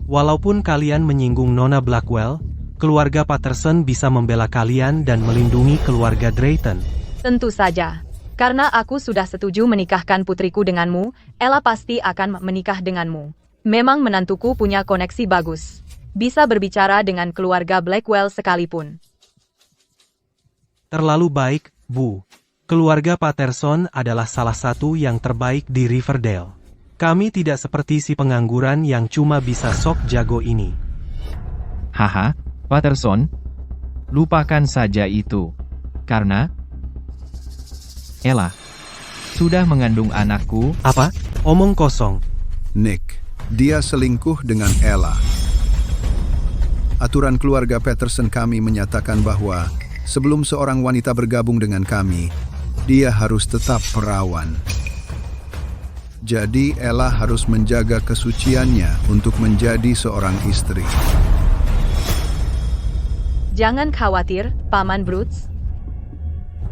Walaupun kalian menyinggung Nona Blackwell, keluarga Patterson bisa membela kalian dan melindungi keluarga Drayton. Tentu saja. Karena aku sudah setuju menikahkan putriku denganmu, Ella pasti akan menikah denganmu. Memang menantuku punya koneksi bagus. Bisa berbicara dengan keluarga Blackwell sekalipun. Terlalu baik, Bu. Keluarga Patterson adalah salah satu yang terbaik di Riverdale. Kami tidak seperti si pengangguran yang cuma bisa sok jago ini. Haha, Patterson. Lupakan saja itu. Karena Ella sudah mengandung anakku. Apa? Omong kosong. Nick, dia selingkuh dengan Ella. Aturan keluarga Patterson kami menyatakan bahwa sebelum seorang wanita bergabung dengan kami, dia harus tetap perawan. Jadi Ella harus menjaga kesuciannya untuk menjadi seorang istri. Jangan khawatir, Paman Brooks.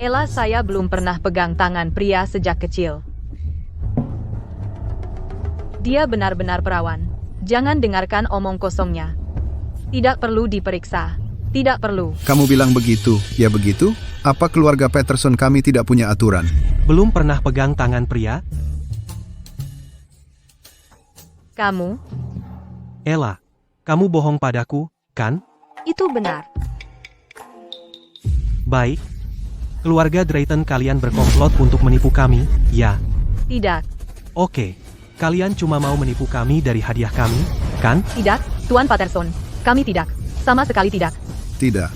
Ella saya belum pernah pegang tangan pria sejak kecil. Dia benar-benar perawan. Jangan dengarkan omong kosongnya. Tidak perlu diperiksa. Tidak perlu. Kamu bilang begitu, ya begitu? Apa keluarga Patterson kami tidak punya aturan? Belum pernah pegang tangan pria? Kamu, Ella, kamu bohong padaku, kan? Itu benar. Baik. Keluarga Drayton kalian berkomplot untuk menipu kami, ya? tidak. Oke. Kalian cuma mau menipu kami dari hadiah kami, kan? Tidak, Tuan Patterson. Kami tidak. Sama sekali tidak. Tidak.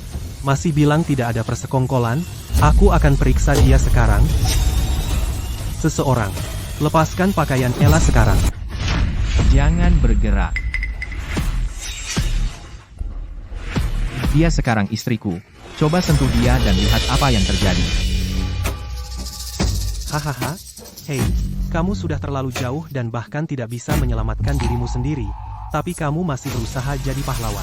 Masih bilang tidak ada persekongkolan? Aku akan periksa dia sekarang. Seseorang. Lepaskan pakaian Ella sekarang. Jangan bergerak. Dia sekarang istriku. Coba sentuh dia dan lihat apa yang terjadi. Hahaha. Hei, kamu sudah terlalu jauh dan bahkan tidak bisa menyelamatkan dirimu sendiri. Tapi kamu masih berusaha jadi pahlawan.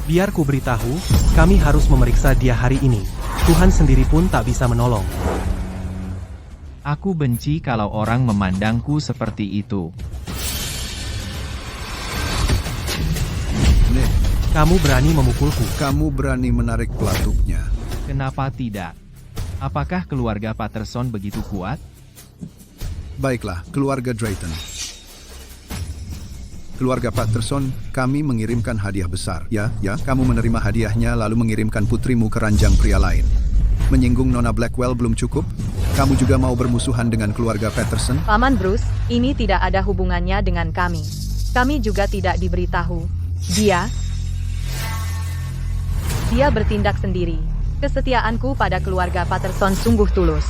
Biar ku beritahu, kami harus memeriksa dia hari ini. Tuhan sendiri pun tak bisa menolong. Aku benci kalau orang memandangku seperti itu. Nick, Kamu berani memukulku. kamu berani menarik pelatuknya. Kenapa tidak? Apakah keluarga Patterson begitu kuat? Baiklah, keluarga Drayton. Keluarga Patterson, kami mengirimkan hadiah besar. Ya, kamu menerima hadiahnya lalu mengirimkan putrimu ke ranjang pria lain. Menyinggung Nona Blackwell belum cukup? Kamu juga mau bermusuhan dengan keluarga Patterson? Paman Bruce, ini tidak ada hubungannya dengan kami. Kami juga tidak diberitahu. Dia bertindak sendiri. Kesetiaanku pada keluarga Patterson sungguh tulus.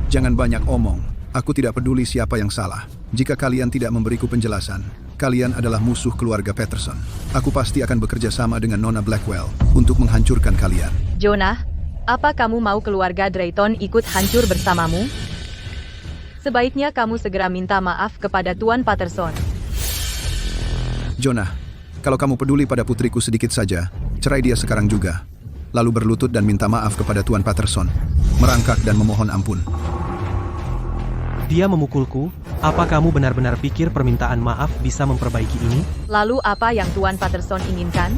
Jangan banyak omong. Aku tidak peduli siapa yang salah. Jika kalian tidak memberiku penjelasan, kalian adalah musuh keluarga Patterson. Aku pasti akan bekerja sama dengan Nona Blackwell untuk menghancurkan kalian. Jonah, apa kamu mau keluarga Drayton ikut hancur bersamamu? Sebaiknya kamu segera minta maaf kepada Tuan Patterson. Jonah, kalau kamu peduli pada putriku sedikit saja, cerai dia sekarang juga. Lalu berlutut dan minta maaf kepada Tuan Patterson. Merangkak dan memohon ampun. Dia memukulku. Apa kamu benar-benar pikir permintaan maaf bisa memperbaiki ini? Lalu apa yang Tuan Patterson inginkan?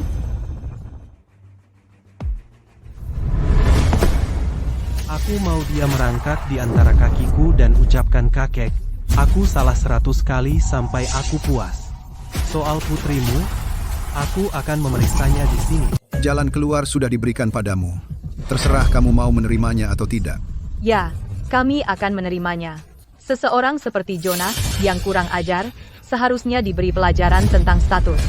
Aku mau dia merangkak di antara kakiku dan ucapkan kakek. Aku salah 100 kali sampai aku puas. Soal putrimu, aku akan memeriksanya di sini. Jalan keluar sudah diberikan padamu. Terserah kamu mau menerimanya atau tidak. Ya, kami akan menerimanya. Seseorang seperti Jonah, yang kurang ajar, seharusnya diberi pelajaran tentang status.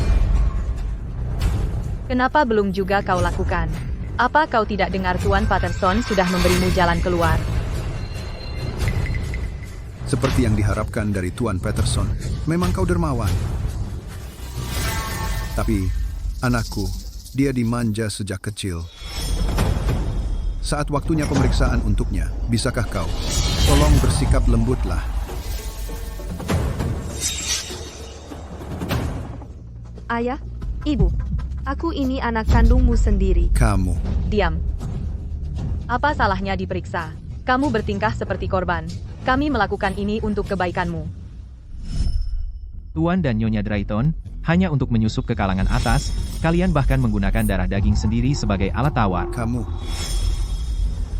Kenapa belum juga kau lakukan? Apa kau tidak dengar Tuan Patterson sudah memberimu jalan keluar? Seperti yang diharapkan dari Tuan Patterson, memang kau dermawan. Tapi, anakku, dia dimanja sejak kecil. Saat waktunya pemeriksaan untuknya, bisakah kau? Tolong bersikap lembutlah. Ayah, ibu, aku ini anak kandungmu sendiri. Kamu, Diam. Apa salahnya diperiksa? Kamu bertingkah seperti korban. Kami melakukan ini untuk kebaikanmu. Tuan dan Nyonya Drayton, hanya untuk menyusup ke kalangan atas, kalian bahkan menggunakan darah daging sendiri sebagai alat tawar. kamu.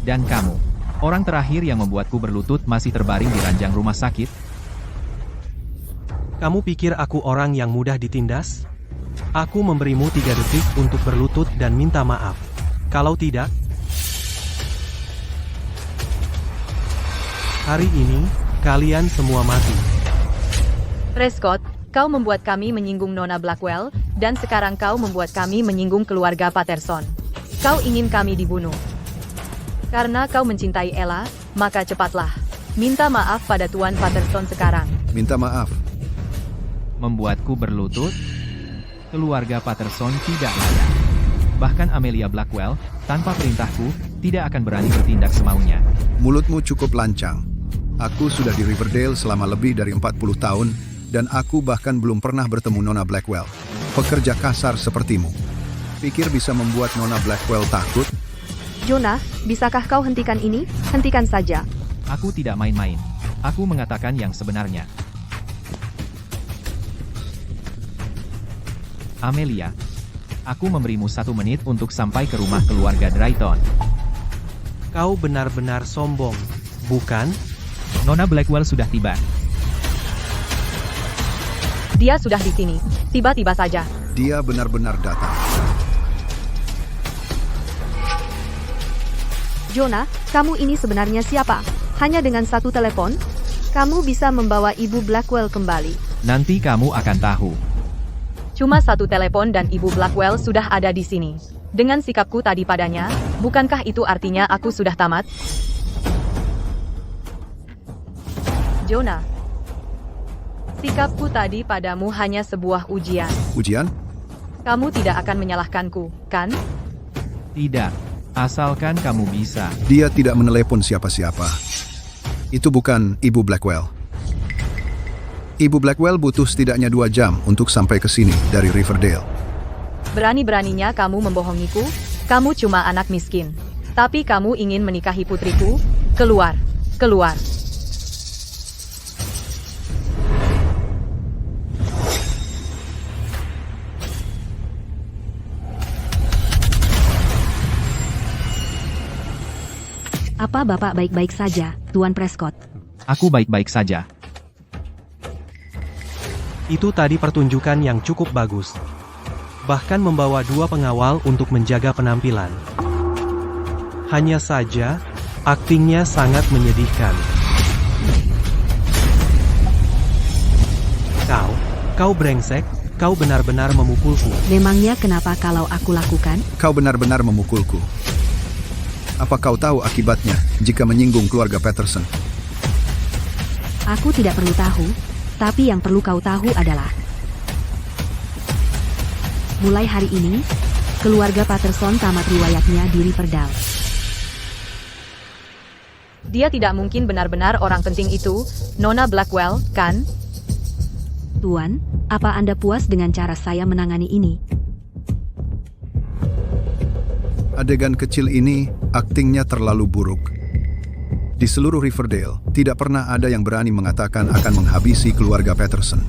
Dan kamu, orang terakhir yang membuatku berlutut masih terbaring di ranjang rumah sakit. Kamu pikir aku orang yang mudah ditindas? Aku memberimu 3 detik untuk berlutut dan minta maaf. Kalau tidak, hari ini, kalian semua mati. Prescott, kau membuat kami menyinggung Nona Blackwell, dan sekarang kau membuat kami menyinggung keluarga Patterson. Kau ingin kami dibunuh. Karena kau mencintai Ella, maka cepatlah. Minta maaf pada Tuan Patterson sekarang. Minta maaf. Membuatku berlutut? Keluarga Patterson tidak layak. Bahkan Amelia Blackwell, tanpa perintahku, tidak akan berani bertindak semaunya. Mulutmu cukup lancang. Aku sudah di Riverdale selama lebih dari 40 tahun, dan aku bahkan belum pernah bertemu Nona Blackwell. Pekerja kasar sepertimu. Pikir bisa membuat Nona Blackwell takut? Jonah, bisakah kau hentikan ini? Hentikan saja. Aku tidak main-main. Aku mengatakan yang sebenarnya. Amelia, aku memberimu 1 menit untuk sampai ke rumah keluarga Drayton. Kau benar-benar sombong, bukan? Nona Blackwell sudah tiba. Dia sudah di sini. Tiba-tiba saja. Dia benar-benar datang. Jonah, kamu ini sebenarnya siapa? Hanya dengan 1 telepon? Kamu bisa membawa Ibu Blackwell kembali. Nanti kamu akan tahu. Cuma 1 telepon dan Ibu Blackwell sudah ada di sini. Dengan sikapku tadi padanya, bukankah itu artinya aku sudah tamat? Jonah, sikapku tadi padamu hanya sebuah ujian. Ujian? Kamu tidak akan menyalahkanku, kan? Tidak. Asalkan kamu bisa. Dia tidak menelepon siapa-siapa. Itu bukan Ibu Blackwell. Ibu Blackwell butuh setidaknya 2 jam untuk sampai ke sini dari Riverdale. Berani-beraninya kamu membohongiku? Kamu cuma anak miskin. Tapi kamu ingin menikahi putriku? Keluar. Keluar. Apa Bapak baik-baik saja, Tuan Prescott? Aku baik-baik saja. Itu tadi pertunjukan yang cukup bagus. Bahkan membawa 2 pengawal untuk menjaga penampilan. Hanya saja, aktingnya sangat menyedihkan. Kau brengsek, kau benar-benar memukulku. Memangnya kenapa kalau aku lakukan? Kau benar-benar memukulku. Apa kau tahu akibatnya jika menyinggung keluarga Patterson? Aku tidak perlu tahu, tapi yang perlu kau tahu adalah mulai hari ini, keluarga Patterson tamat riwayatnya di Riverdale. Dia tidak mungkin benar-benar orang penting itu, Nona Blackwell, kan? Tuan, apa Anda puas dengan cara saya menangani ini? Adegan kecil ini, aktingnya terlalu buruk. Di seluruh Riverdale, tidak pernah ada yang berani mengatakan akan menghabisi keluarga Patterson.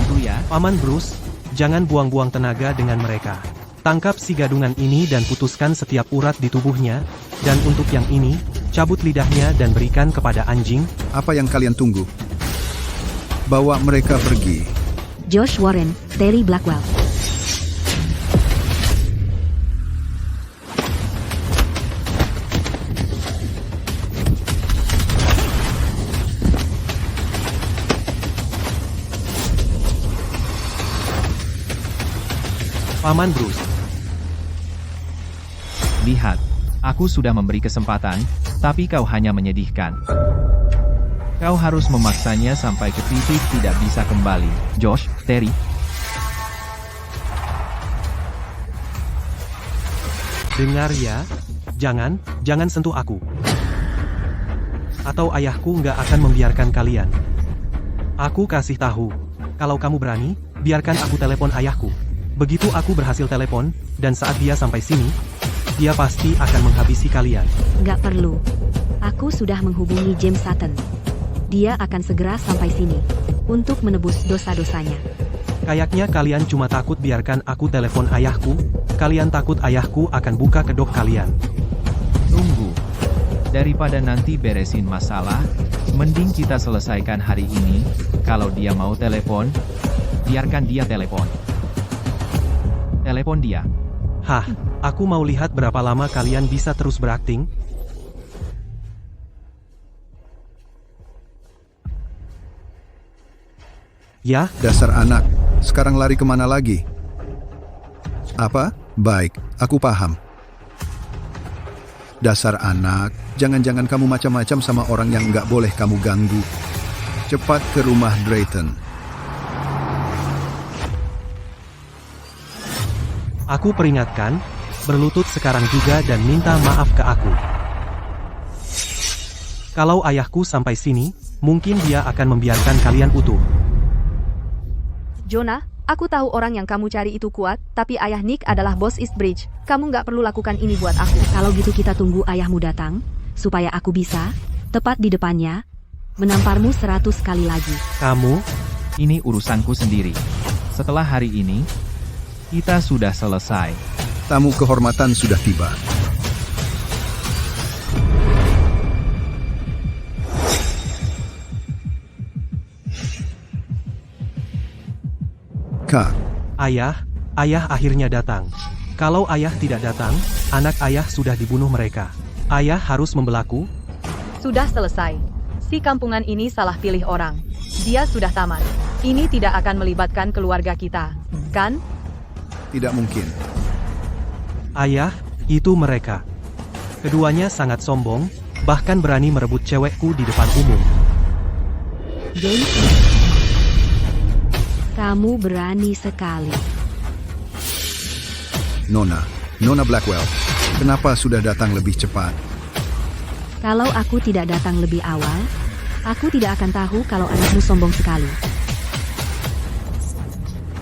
Itu ya. Paman Bruce, jangan buang-buang tenaga dengan mereka. Tangkap si gadungan ini dan putuskan setiap urat di tubuhnya, dan untuk yang ini, cabut lidahnya dan berikan kepada anjing. Apa yang kalian tunggu? Bawa mereka pergi. Josh Warren, Terry Blackwell. Paman Bruce. Lihat, aku sudah memberi kesempatan, tapi kau hanya menyedihkan. Kau harus memaksanya sampai ke titik tidak bisa kembali. Josh, Terry, Dengar ya, jangan sentuh aku. Atau ayahku nggak akan membiarkan kalian. Aku kasih tahu, kalau kamu berani, biarkan aku telepon ayahku. Begitu aku berhasil telepon, dan saat dia sampai sini, dia pasti akan menghabisi kalian. Nggak perlu. Aku sudah menghubungi James Sutton. Dia akan segera sampai sini untuk menebus dosa-dosanya. Kayaknya kalian cuma takut biarkan aku telepon ayahku. Kalian takut ayahku akan buka kedok kalian. Tunggu. Daripada nanti beresin masalah, mending kita selesaikan hari ini. Kalau dia mau telepon, biarkan dia telepon. Telepon dia. Hah, aku mau lihat berapa lama kalian bisa terus berakting. Ya, Dasar anak, sekarang lari kemana lagi? Apa? Baik, aku paham. Dasar anak, jangan-jangan kamu macam-macam sama orang yang nggak boleh kamu ganggu. Cepat ke rumah Drayton. aku peringatkan, berlutut sekarang juga dan minta maaf ke aku. Kalau ayahku sampai sini, mungkin dia akan membiarkan kalian utuh. Jonah, aku tahu orang yang kamu cari itu kuat, tapi ayah Nick adalah bos Eastbridge. Kamu nggak perlu lakukan ini buat aku. Kalau gitu kita tunggu ayahmu datang, supaya aku bisa, tepat di depannya, menamparmu 100 kali lagi. Kamu, Ini urusanku sendiri. Setelah hari ini, kita sudah selesai. Tamu kehormatan sudah tiba. Kak, ayah akhirnya datang. Kalau ayah tidak datang, anak ayah sudah dibunuh mereka. Ayah harus membelaku. Sudah selesai. Si kampungan ini salah pilih orang. Dia sudah tamat. Ini tidak akan melibatkan keluarga kita, kan? tidak mungkin. Ayah, itu mereka. Keduanya sangat sombong, bahkan berani merebut cewekku di depan umum. James, kamu berani sekali. Nona Blackwell, kenapa sudah datang lebih cepat? Kalau aku tidak datang lebih awal, aku tidak akan tahu kalau anakmu sombong sekali.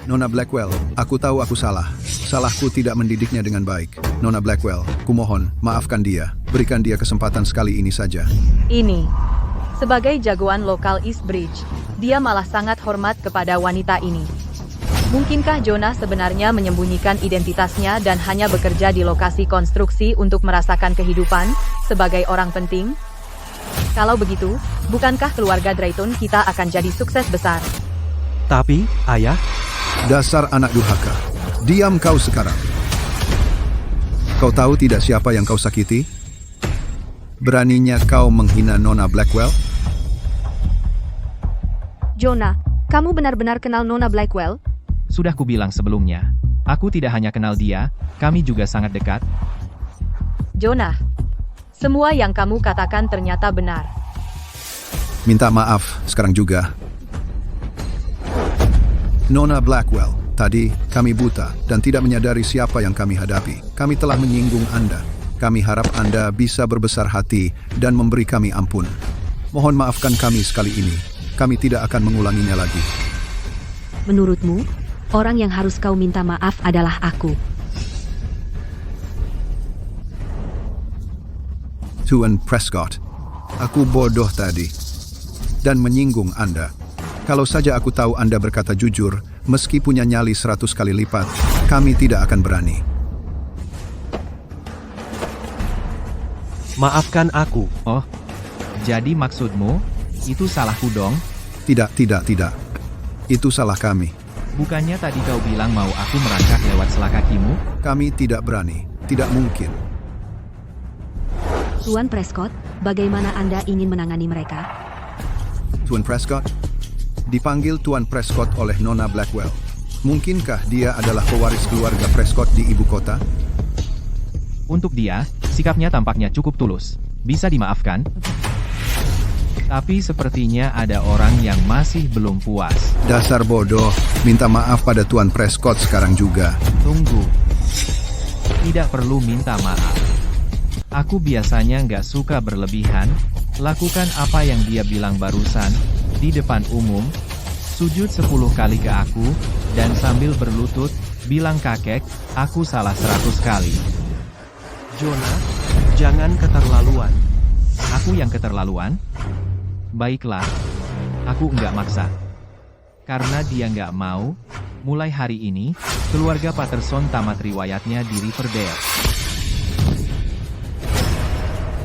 Nona Blackwell, aku tahu aku salah. Salahku tidak mendidiknya dengan baik. Nona Blackwell, kumohon, maafkan dia. Berikan dia kesempatan sekali ini saja. Ini. Sebagai jagoan lokal Eastbridge, dia malah sangat hormat kepada wanita ini. Mungkinkah Jonah sebenarnya menyembunyikan identitasnya dan hanya bekerja di lokasi konstruksi untuk merasakan kehidupan sebagai orang penting? Kalau begitu, bukankah keluarga Drayton kita akan jadi sukses besar? Tapi, ayah, Dasar anak durhaka. Diam kau sekarang. Kau tahu tidak siapa yang kau sakiti? Beraninya kau menghina Nona Blackwell? Jonah, kamu benar-benar kenal Nona Blackwell? Sudah kubilang sebelumnya. Aku tidak hanya kenal dia, kami juga sangat dekat. Jonah, semua yang kamu katakan ternyata benar. Minta maaf sekarang juga. Nona Blackwell, tadi kami buta dan tidak menyadari siapa yang kami hadapi. Kami telah menyinggung Anda. Kami harap Anda bisa berbesar hati dan memberi kami ampun. Mohon maafkan kami sekali ini. Kami tidak akan mengulanginya lagi. Menurutmu, orang yang harus kau minta maaf adalah aku. Tuan Prescott, aku bodoh tadi dan menyinggung Anda. Kalau saja aku tahu Anda berkata jujur, meski punya nyali 100 kali lipat, kami tidak akan berani. maafkan aku. Oh, jadi maksudmu, itu salahku dong? Tidak. Itu salah kami. Bukannya tadi kau bilang mau aku merangkak lewat sela kakimu? Kami tidak berani. Tidak mungkin. Tuan Prescott, bagaimana Anda ingin menangani mereka? Tuan Prescott? Dipanggil Tuan Prescott oleh Nona Blackwell. Mungkinkah dia adalah pewaris keluarga Prescott di ibu kota? Untuk dia, sikapnya tampaknya cukup tulus. Bisa dimaafkan? Tapi sepertinya ada orang yang masih belum puas. Dasar bodoh, minta maaf pada Tuan Prescott sekarang juga. Tunggu. Tidak perlu minta maaf. Aku biasanya nggak suka berlebihan. Lakukan apa yang dia bilang barusan, di depan umum. Sujud 10 kali ke aku, dan sambil berlutut, bilang kakek, aku salah 100 kali. Jonah, jangan keterlaluan. Aku yang keterlaluan? Baiklah. Aku nggak maksa. Karena dia nggak mau, mulai hari ini, keluarga Patterson tamat riwayatnya di Riverdale.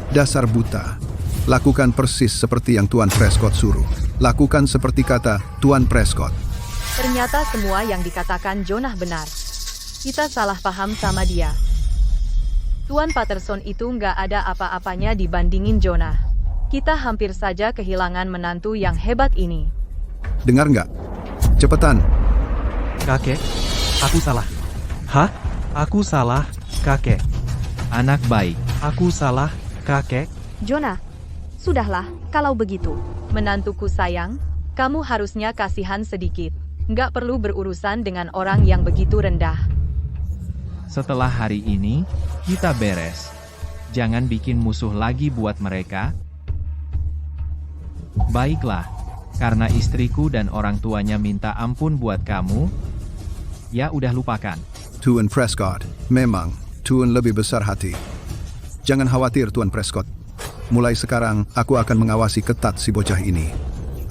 Dasar buta. Lakukan persis seperti yang Tuan Prescott suruh. Lakukan seperti kata Tuan Prescott. Ternyata semua yang dikatakan Jonah benar. Kita salah paham sama dia. Tuan Patterson itu nggak ada apa-apanya dibandingin Jonah. Kita hampir saja kehilangan menantu yang hebat ini. Dengar nggak? Cepetan. Kakek, aku salah. Hah? Aku salah, kakek. Anak baik. Aku salah, kakek. Jonah, sudahlah, kalau begitu. Menantuku sayang, kamu harusnya kasihan sedikit. Nggak perlu berurusan dengan orang yang begitu rendah. Setelah hari ini, kita beres. Jangan bikin musuh lagi buat mereka. Baiklah, karena istriku dan orang tuanya minta ampun buat kamu, ya udah lupakan. Tuan Prescott, memang, Tuan lebih besar hati. Jangan khawatir Tuan Prescott. Mulai sekarang, aku akan mengawasi ketat si bocah ini.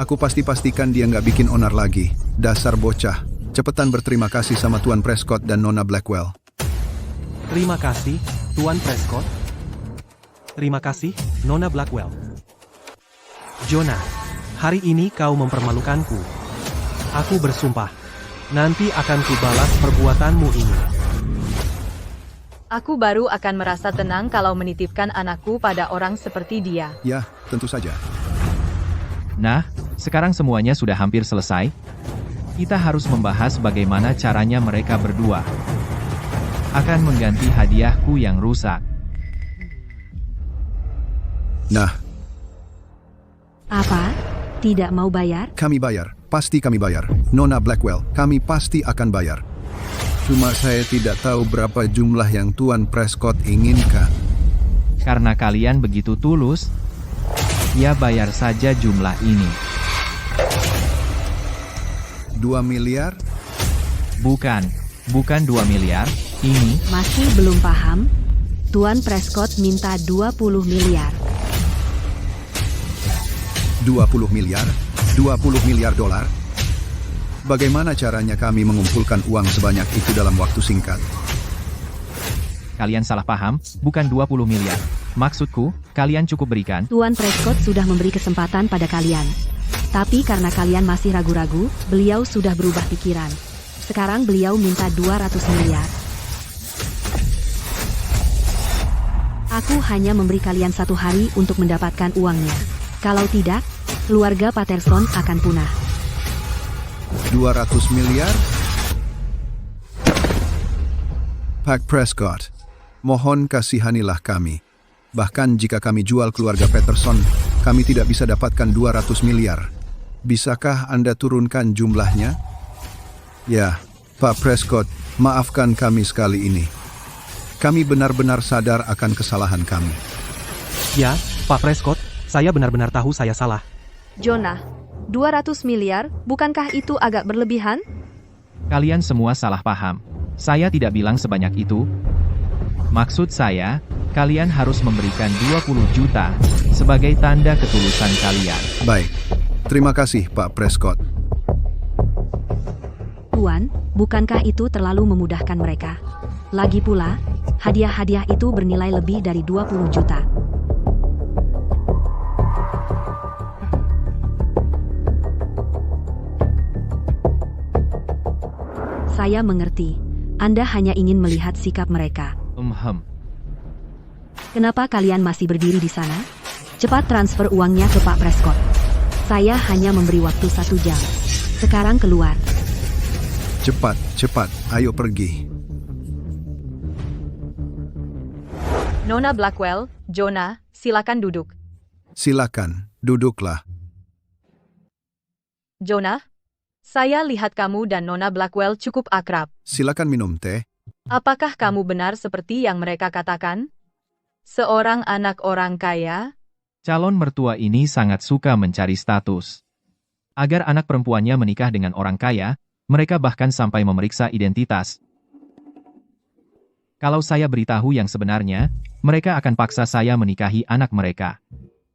Aku pastikan dia nggak bikin onar lagi. Dasar bocah. Cepetan berterima kasih sama Tuan Prescott dan Nona Blackwell. Terima kasih, Tuan Prescott. Terima kasih, Nona Blackwell. Jonah, hari ini kau mempermalukanku. Aku bersumpah, nanti akan kubalas perbuatanmu ini. Aku baru akan merasa tenang kalau menitipkan anakku pada orang seperti dia. Ya, tentu saja. Nah, sekarang semuanya sudah hampir selesai. Kita harus membahas bagaimana caranya mereka berdua akan mengganti hadiahku yang rusak. Nah, Apa? Tidak mau bayar? kami bayar. Pasti kami bayar. Nona Blackwell, kami pasti akan bayar. Cuma saya tidak tahu berapa jumlah yang Tuan Prescott inginkan. Karena kalian begitu tulus, ya bayar saja jumlah ini. 2 miliar? Bukan 2 miliar, ini, Masih belum paham? Tuan Prescott minta 20 miliar. 20 miliar? 20 miliar dolar? Bagaimana caranya kami mengumpulkan uang sebanyak itu dalam waktu singkat? kalian salah paham, bukan 20 miliar. Maksudku, kalian cukup berikan. Tuan Prescott sudah memberi kesempatan pada kalian. Tapi karena kalian masih ragu-ragu, beliau sudah berubah pikiran. Sekarang beliau minta 200 miliar. Aku hanya memberi kalian 1 hari untuk mendapatkan uangnya. Kalau tidak, keluarga Patterson akan punah. 200 miliar? Pak Prescott, mohon kasihanilah kami. Bahkan jika kami jual keluarga Patterson, kami tidak bisa dapatkan 200 miliar. Bisakah Anda turunkan jumlahnya? Ya, Pak Prescott, maafkan kami sekali ini. Kami benar-benar sadar akan kesalahan kami. Ya, Pak Prescott, saya benar-benar tahu saya salah. Jonah, 200 miliar, bukankah itu agak berlebihan? Kalian semua salah paham. Saya tidak bilang sebanyak itu. Maksud saya, kalian harus memberikan 20 juta sebagai tanda ketulusan kalian. Baik, terima kasih Pak Prescott. Tuan, bukankah itu terlalu memudahkan mereka? Lagi pula, hadiah-hadiah itu bernilai lebih dari 20 juta. Saya mengerti. Anda hanya ingin melihat sikap mereka. Kenapa kalian masih berdiri di sana? Cepat transfer uangnya ke Pak Prescott. Saya hanya memberi waktu 1 jam. Sekarang keluar. Cepat, cepat, ayo pergi. Nona Blackwell, Jonah, silakan duduk. Silakan, duduklah. Jonah, saya lihat kamu dan Nona Blackwell cukup akrab. Silakan minum teh. Apakah kamu benar seperti yang mereka katakan? Seorang anak orang kaya? Calon mertua ini sangat suka mencari status. Agar anak perempuannya menikah dengan orang kaya, mereka bahkan sampai memeriksa identitas. Kalau saya beritahu yang sebenarnya, mereka akan paksa saya menikahi anak mereka.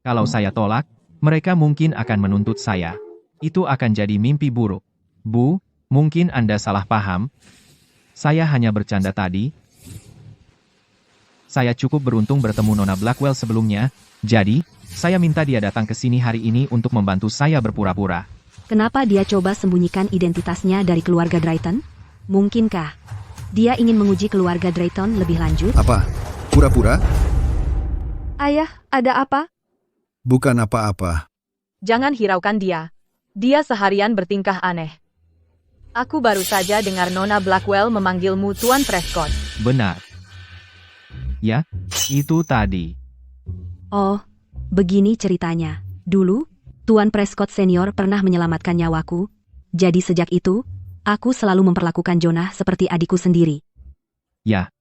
Kalau saya tolak, mereka mungkin akan menuntut saya. Itu akan jadi mimpi buruk. Bu, mungkin Anda salah paham. Saya hanya bercanda tadi. Saya cukup beruntung bertemu Nona Blackwell sebelumnya, jadi, saya minta dia datang ke sini hari ini untuk membantu saya berpura-pura. Kenapa dia coba sembunyikan identitasnya dari keluarga Drayton? Mungkinkah dia ingin menguji keluarga Drayton lebih lanjut? Apa? Pura-pura? Ayah, ada apa? Bukan apa-apa. Jangan hiraukan dia. Dia seharian bertingkah aneh. Aku baru saja dengar Nona Blackwell memanggilmu Tuan Prescott. Benar. Ya, itu tadi. Oh, begini ceritanya. Dulu, Tuan Prescott Senior pernah menyelamatkan nyawaku. Jadi sejak itu, aku selalu memperlakukan Jonah seperti adikku sendiri. Ya,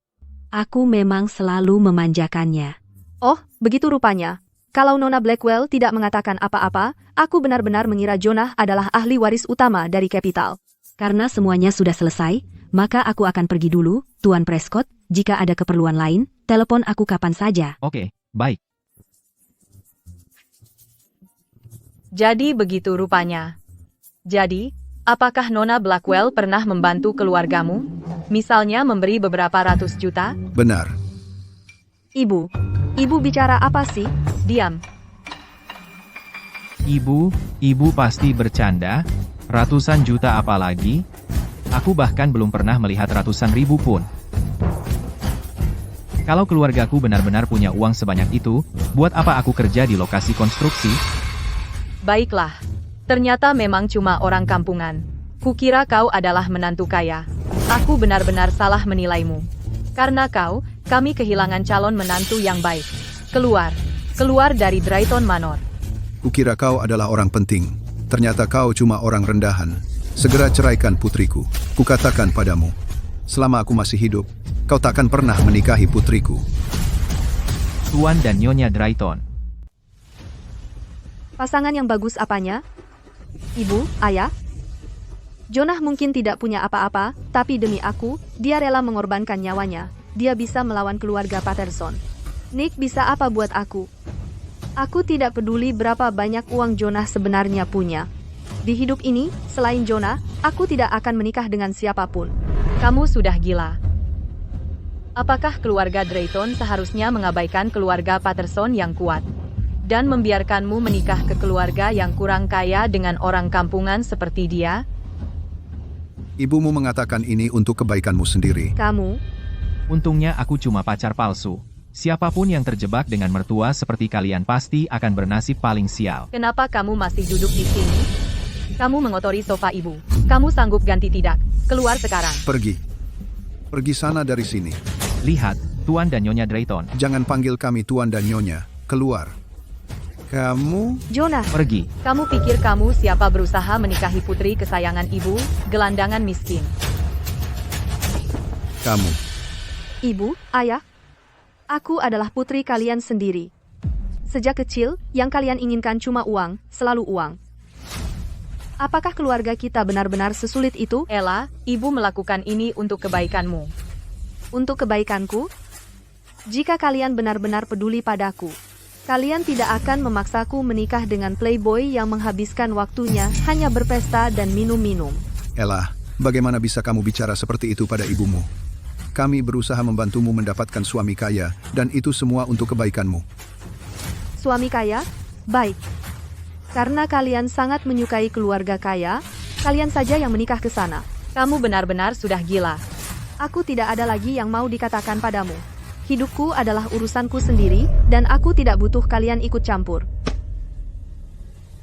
Aku memang selalu memanjakannya. Oh, begitu rupanya. Kalau Nona Blackwell tidak mengatakan apa-apa, aku benar-benar mengira Jonah adalah ahli waris utama dari Capital. Karena semuanya sudah selesai, maka aku akan pergi dulu, Tuan Prescott. Jika ada keperluan lain, telepon aku kapan saja. oke, baik. Jadi begitu rupanya. Jadi, apakah Nona Blackwell pernah membantu keluargamu? Misalnya memberi beberapa ratus juta? Benar. Ibu bicara apa sih? Diam. Ibu pasti bercanda. Ratusan juta apalagi? Aku bahkan belum pernah melihat ratusan ribu pun. Kalau keluargaku benar-benar punya uang sebanyak itu, buat apa aku kerja di lokasi konstruksi? Baiklah. Ternyata memang cuma orang kampungan. Kukira kau adalah menantu kaya. Aku benar-benar salah menilaimu. Karena kau, kami kehilangan calon menantu yang baik. Keluar dari Drayton Manor. Kukira kau adalah orang penting. Ternyata kau cuma orang rendahan. Segera ceraikan putriku. Kukatakan padamu, selama aku masih hidup, kau takkan pernah menikahi putriku. Tuan dan Nyonya Drayton. Pasangan yang bagus apanya? Ibu, ayah? Jonah mungkin tidak punya apa-apa, tapi demi aku, dia rela mengorbankan nyawanya. Dia bisa melawan keluarga Patterson. Nick bisa apa buat aku? Aku tidak peduli berapa banyak uang Jonah sebenarnya punya. Di hidup ini, selain Jonah, aku tidak akan menikah dengan siapapun. Kamu sudah gila. Apakah keluarga Drayton seharusnya mengabaikan keluarga Patterson yang kuat? Dan membiarkanmu menikah ke keluarga yang kurang kaya dengan orang kampungan seperti dia? Ibumu mengatakan ini untuk kebaikanmu sendiri. Kamu, Untungnya aku cuma pacar palsu. Siapapun yang terjebak dengan mertua seperti kalian pasti akan bernasib paling sial. Kenapa kamu masih duduk di sini? Kamu mengotori sofa ibu. Kamu sanggup ganti tidak? Keluar sekarang. Pergi. Pergi sana dari sini. Lihat, Tuan dan Nyonya Drayton. Jangan panggil kami Tuan dan Nyonya. Keluar. Kamu... Jonah, Pergi. Kamu pikir kamu siapa berusaha menikahi putri kesayangan ibu, gelandangan miskin? Kamu. ibu, ayah. Aku adalah putri kalian sendiri. Sejak kecil, yang kalian inginkan cuma uang, selalu uang. Apakah keluarga kita benar-benar sesulit itu? Ella, ibu melakukan ini untuk kebaikanmu. Untuk kebaikanku? Jika kalian benar-benar peduli padaku, kalian tidak akan memaksaku menikah dengan playboy yang menghabiskan waktunya hanya berpesta dan minum-minum. Ella, bagaimana bisa kamu bicara seperti itu pada ibumu? Kami berusaha membantumu mendapatkan suami kaya, dan itu semua untuk kebaikanmu. Suami kaya? Baik. Karena kalian sangat menyukai keluarga kaya, kalian saja yang menikah ke sana. Kamu benar-benar sudah gila. Aku tidak ada lagi yang mau dikatakan padamu. Hidupku adalah urusanku sendiri, dan aku tidak butuh kalian ikut campur.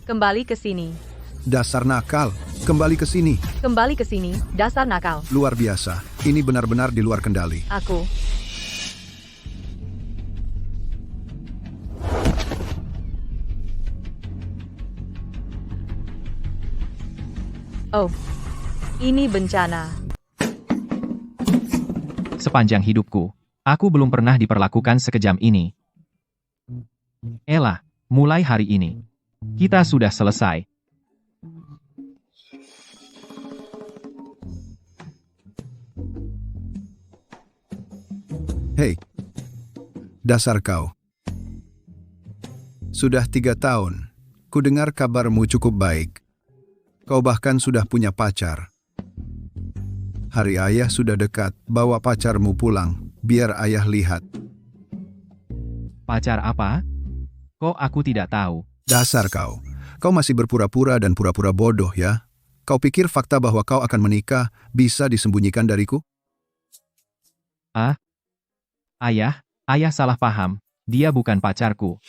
Kembali ke sini. Dasar nakal, kembali ke sini. Kembali ke sini, dasar nakal. Luar biasa, ini benar-benar di luar kendali. Aku. Oh, ini bencana. Sepanjang hidupku, aku belum pernah diperlakukan sekejam ini. Ella, mulai hari ini, kita sudah selesai. Hei, dasar kau. Sudah 3 tahun, ku dengar kabarmu cukup baik. Kau bahkan sudah punya pacar. Hari ayah sudah dekat, bawa pacarmu pulang, biar ayah lihat. Pacar apa? Kok aku tidak tahu? Dasar kau. Kau masih berpura-pura dan pura-pura bodoh ya. Kau pikir fakta bahwa kau akan menikah bisa disembunyikan dariku? Ayah salah paham. Dia bukan pacarku.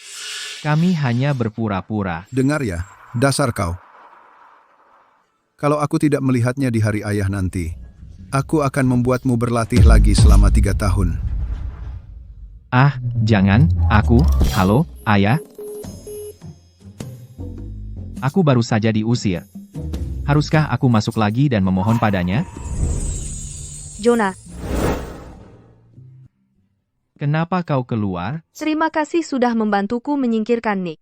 Kami hanya berpura-pura. Dengar ya, dasar kau. Kalau aku tidak melihatnya di hari ayah nanti, aku akan membuatmu berlatih lagi selama 3 tahun. Jangan, halo, ayah. Aku baru saja diusir. Haruskah aku masuk lagi dan memohon padanya? Jonah, Kenapa kau keluar? terima kasih sudah membantuku menyingkirkan Nick.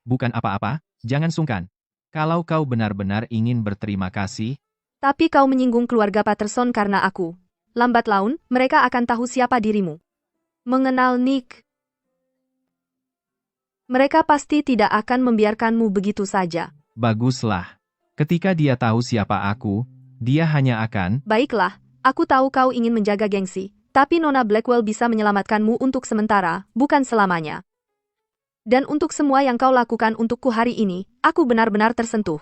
Bukan apa-apa, jangan sungkan. Kalau kau benar-benar ingin berterima kasih, Tapi kau menyinggung keluarga Patterson karena aku. Lambat laun, mereka akan tahu siapa dirimu. Mengenal Nick. Mereka pasti tidak akan membiarkanmu begitu saja. baguslah. Ketika dia tahu siapa aku, dia hanya akan... Baiklah, aku tahu kau ingin menjaga gengsi. Tapi Nona Blackwell bisa menyelamatkanmu untuk sementara, bukan selamanya. Dan untuk semua yang kau lakukan untukku hari ini, aku benar-benar tersentuh.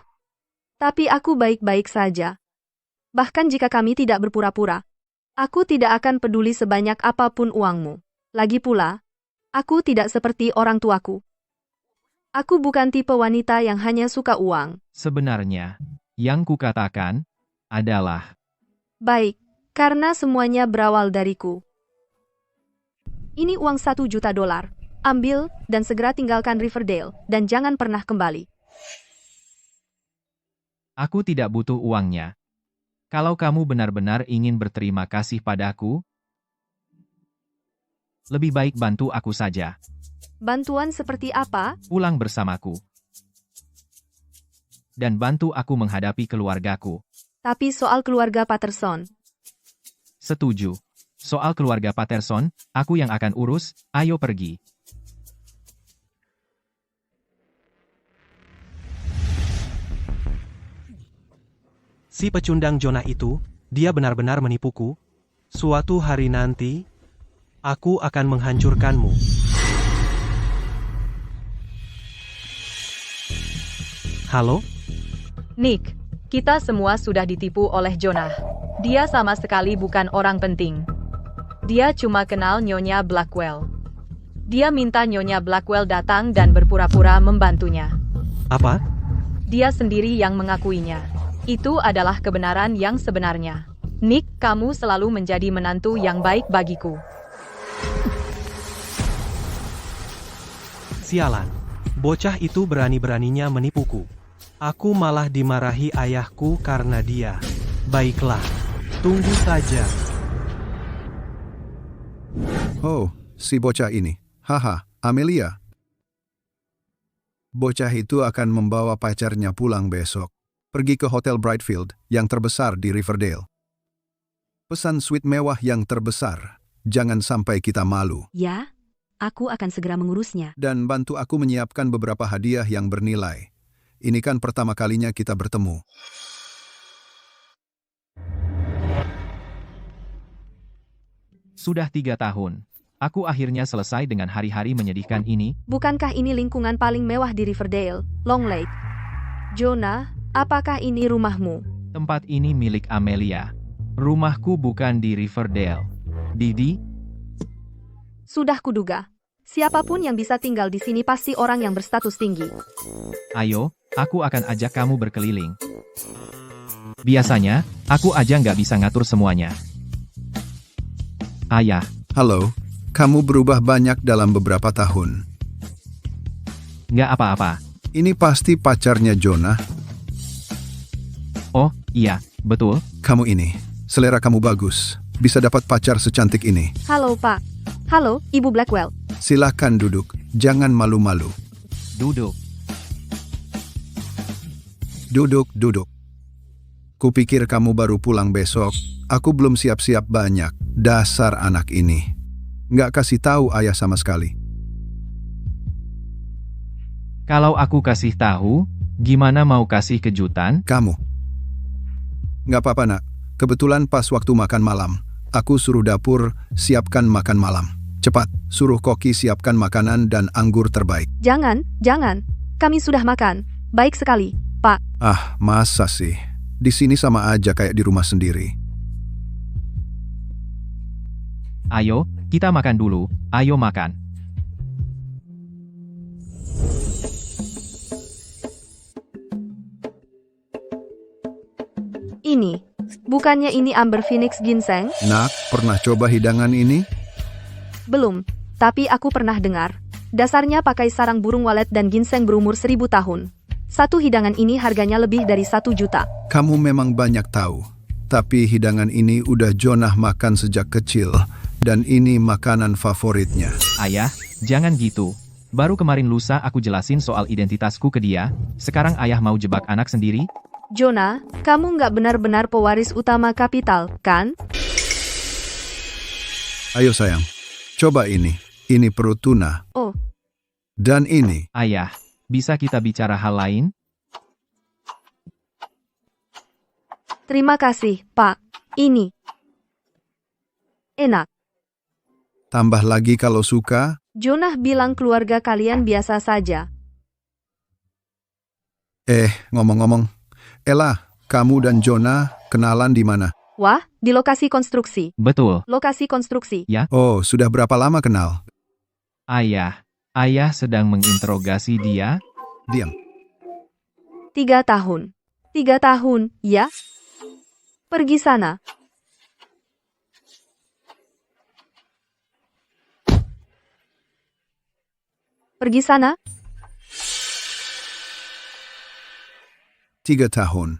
Tapi aku baik-baik saja. Bahkan jika kami tidak berpura-pura, aku tidak akan peduli sebanyak apapun uangmu. Lagi pula, aku tidak seperti orang tuaku. Aku bukan tipe wanita yang hanya suka uang. Sebenarnya, yang kukatakan adalah... Baik, karena semuanya berawal dariku. Ini uang $1 juta. Ambil, dan segera tinggalkan Riverdale, dan jangan pernah kembali. Aku tidak butuh uangnya. Kalau kamu benar-benar ingin berterima kasih padaku, lebih baik bantu aku saja. Bantuan seperti apa? Pulang bersamaku. Dan bantu aku menghadapi keluargaku. Tapi soal keluarga Patterson, Setuju. Soal keluarga Patterson, aku yang akan urus, ayo pergi. Si pecundang Jonah itu, dia benar-benar menipuku. Suatu hari nanti, aku akan menghancurkanmu. Halo? Nick, kita semua sudah ditipu oleh Jonah. Dia sama sekali bukan orang penting. Dia cuma kenal Nyonya Blackwell. Dia minta Nyonya Blackwell datang dan berpura-pura membantunya. Apa? Dia sendiri yang mengakuinya. Itu adalah kebenaran yang sebenarnya. Nick, kamu selalu menjadi menantu yang baik bagiku. Sialan. Bocah itu berani-beraninya menipuku. Aku malah dimarahi ayahku karena dia. Baiklah. Tunggu saja. Oh, si bocah ini. Haha, Amelia. Bocah itu akan membawa pacarnya pulang besok. Pergi ke Hotel Brightfield yang terbesar di Riverdale. Pesan suite mewah yang terbesar. Jangan sampai kita malu. ya, aku akan segera mengurusnya. Dan bantu aku menyiapkan beberapa hadiah yang bernilai. Ini kan pertama kalinya kita bertemu. Sudah 3 tahun. Aku akhirnya selesai dengan hari-hari menyedihkan ini. Bukankah ini lingkungan paling mewah di Riverdale, Long Lake? Jonah, apakah ini rumahmu? Tempat ini milik Amelia. Rumahku bukan di Riverdale. Didi, Sudah kuduga. Siapapun yang bisa tinggal di sini pasti orang yang berstatus tinggi. ayo, aku akan ajak kamu berkeliling. Biasanya, aku aja nggak bisa ngatur semuanya. Ayah, Halo, kamu berubah banyak dalam beberapa tahun. nggak apa-apa. Ini pasti pacarnya Jonah. Oh, iya, betul. Kamu ini, selera kamu bagus. bisa dapat pacar secantik ini. Halo, Pak. Halo, Ibu Blackwell. Silakan duduk, jangan malu-malu. Duduk. Duduk, duduk. Kupikir kamu baru pulang besok. Aku belum siap-siap banyak. Dasar anak ini. Nggak kasih tahu ayah sama sekali. Kalau aku kasih tahu, gimana mau kasih kejutan? Kamu. Nggak apa-apa, nak. Kebetulan pas waktu makan malam. Aku suruh dapur siapkan makan malam. Cepat, suruh koki siapkan makanan dan anggur terbaik. Jangan, jangan. Kami sudah makan. Baik sekali, Pak. Ah, masa sih? Di sini sama aja kayak di rumah sendiri. Ayo, kita makan dulu. Ayo makan. Ini. Bukannya ini Amber Phoenix Ginseng? Nak, pernah coba hidangan ini? Belum. Tapi aku pernah dengar. Dasarnya pakai sarang burung walet dan ginseng berumur 1000 tahun. Satu hidangan ini harganya lebih dari 1 juta. Kamu memang banyak tahu. Tapi hidangan ini udah Jonah makan sejak kecil. Dan ini makanan favoritnya. Ayah, jangan gitu. Baru kemarin lusa aku jelasin soal identitasku ke dia. Sekarang ayah mau jebak anak sendiri? Jonah, kamu nggak benar-benar pewaris utama kapital, kan? Ayo sayang, coba ini. Ini perut tuna. Oh, Dan ini. Ayah, bisa kita bicara hal lain? terima kasih, Pak. Ini. Enak. Tambah lagi kalau suka. Jonah bilang keluarga kalian biasa saja. Ngomong-ngomong. Ella, kamu dan Jonah kenalan di mana? Wah, di lokasi konstruksi. Betul. Lokasi konstruksi. Oh, sudah berapa lama kenal? Ayah sedang menginterogasi dia. Diam. 3 tahun. 3 tahun, ya? Pergi sana. Pergi sana. 3 tahun.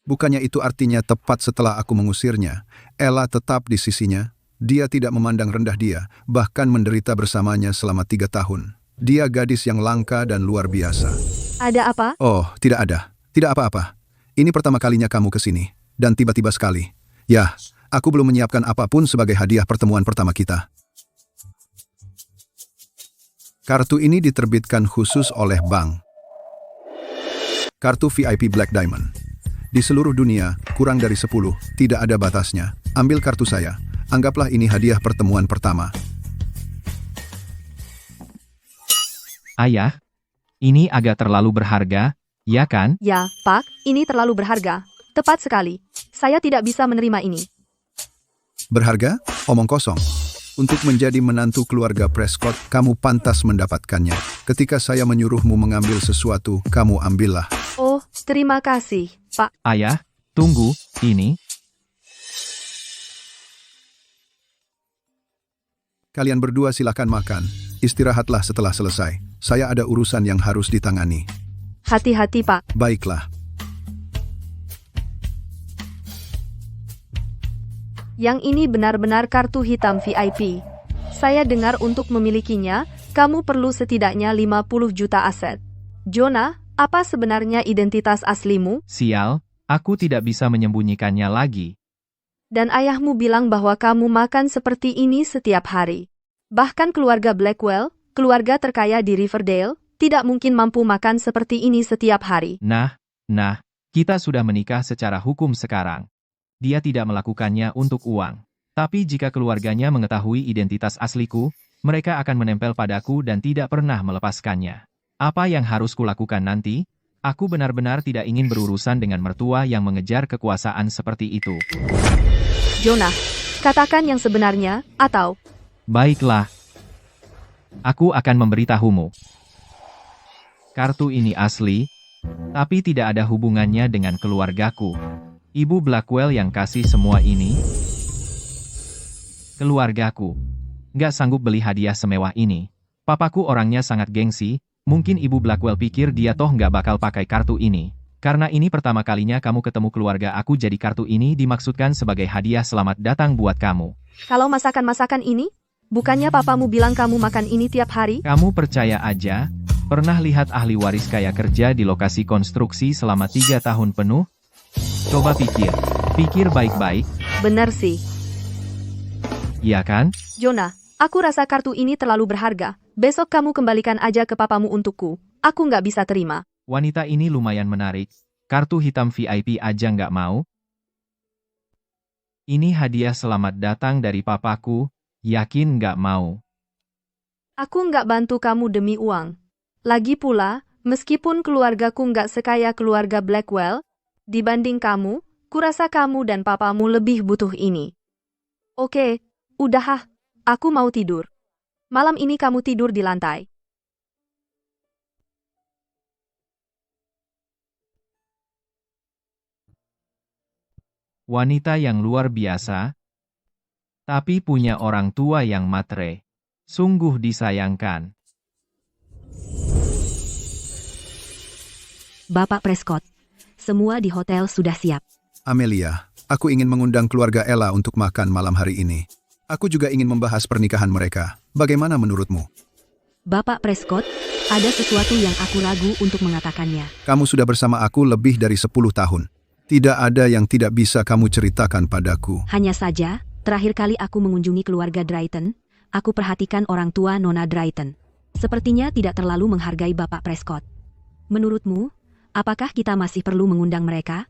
Bukannya itu artinya tepat setelah aku mengusirnya, Ella tetap di sisinya. Dia tidak memandang rendah dia, bahkan menderita bersamanya selama 3 tahun. Dia gadis yang langka dan luar biasa. Ada apa? Oh, tidak ada. Tidak apa-apa. Ini pertama kalinya kamu ke sini. Dan tiba-tiba sekali. Ya, aku belum menyiapkan apapun sebagai hadiah pertemuan pertama kita. Kartu ini diterbitkan khusus oleh bank. Kartu VIP Black Diamond. Di seluruh dunia, kurang dari 10, tidak ada batasnya. Ambil kartu saya. Anggaplah ini hadiah pertemuan pertama. Ayah, ini agak terlalu berharga, ya kan? Ya, Pak, ini terlalu berharga. Tepat sekali. Saya tidak bisa menerima ini. Berharga? Omong kosong. Untuk menjadi menantu keluarga Prescott, kamu pantas mendapatkannya. Ketika saya menyuruhmu mengambil sesuatu, kamu ambillah. Oh, terima kasih, Pak. Ayah, tunggu, ini. Kalian berdua silakan makan. Istirahatlah setelah selesai. Saya ada urusan yang harus ditangani. Hati-hati, Pak. Baiklah. Yang ini benar-benar kartu hitam VIP. Saya dengar untuk memilikinya, kamu perlu setidaknya 50 juta aset. Jonah, apa sebenarnya identitas aslimu? Sial, aku tidak bisa menyembunyikannya lagi. Dan ayahmu bilang bahwa kamu makan seperti ini setiap hari. Bahkan keluarga Blackwell, keluarga terkaya di Riverdale, tidak mungkin mampu makan seperti ini setiap hari. Nah, kita sudah menikah secara hukum sekarang. Dia tidak melakukannya untuk uang. Tapi jika keluarganya mengetahui identitas asliku, mereka akan menempel padaku dan tidak pernah melepaskannya. Apa yang harus kulakukan nanti? Aku benar-benar tidak ingin berurusan dengan mertua yang mengejar kekuasaan seperti itu. Jonah, katakan yang sebenarnya, atau... Baiklah. Aku akan memberitahumu. Kartu ini asli, tapi tidak ada hubungannya dengan keluargaku. Ibu Blackwell yang kasih semua ini. Keluargaku. Nggak sanggup beli hadiah semewah ini. Papaku orangnya sangat gengsi, mungkin Ibu Blackwell pikir dia toh nggak bakal pakai kartu ini. Karena ini pertama kalinya kamu ketemu keluarga aku, jadi kartu ini dimaksudkan sebagai hadiah selamat datang buat kamu. Kalau masakan-masakan ini? Bukannya papamu bilang kamu makan ini tiap hari? Kamu percaya aja? Pernah lihat ahli waris kaya kerja di lokasi konstruksi selama 3 tahun penuh? Coba pikir baik-baik, Benar sih. iya kan? Jonah, aku rasa kartu ini terlalu berharga. Besok kamu kembalikan aja ke papamu untukku. Aku nggak bisa terima. Wanita ini lumayan menarik. Kartu hitam VIP aja nggak mau? Ini hadiah selamat datang dari papaku, yakin nggak mau? Aku nggak bantu kamu demi uang. Lagi pula, meskipun keluargaku nggak sekaya keluarga Blackwell, dibanding kamu, kurasa kamu dan papamu lebih butuh ini. Oke, udah aku mau tidur. Malam ini kamu tidur di lantai. Wanita yang luar biasa, tapi punya orang tua yang matre. Sungguh disayangkan. Bapak Prescott, semua di hotel sudah siap. Amelia, aku ingin mengundang keluarga Ella untuk makan malam hari ini. Aku juga ingin membahas pernikahan mereka. Bagaimana menurutmu? Bapak Prescott, ada sesuatu yang aku ragu untuk mengatakannya. Kamu sudah bersama aku lebih dari 10 tahun. Tidak ada yang tidak bisa kamu ceritakan padaku. Hanya saja, terakhir kali aku mengunjungi keluarga Drayton, aku perhatikan orang tua Nona Drayton. Sepertinya tidak terlalu menghargai Bapak Prescott. Menurutmu, apakah kita masih perlu mengundang mereka?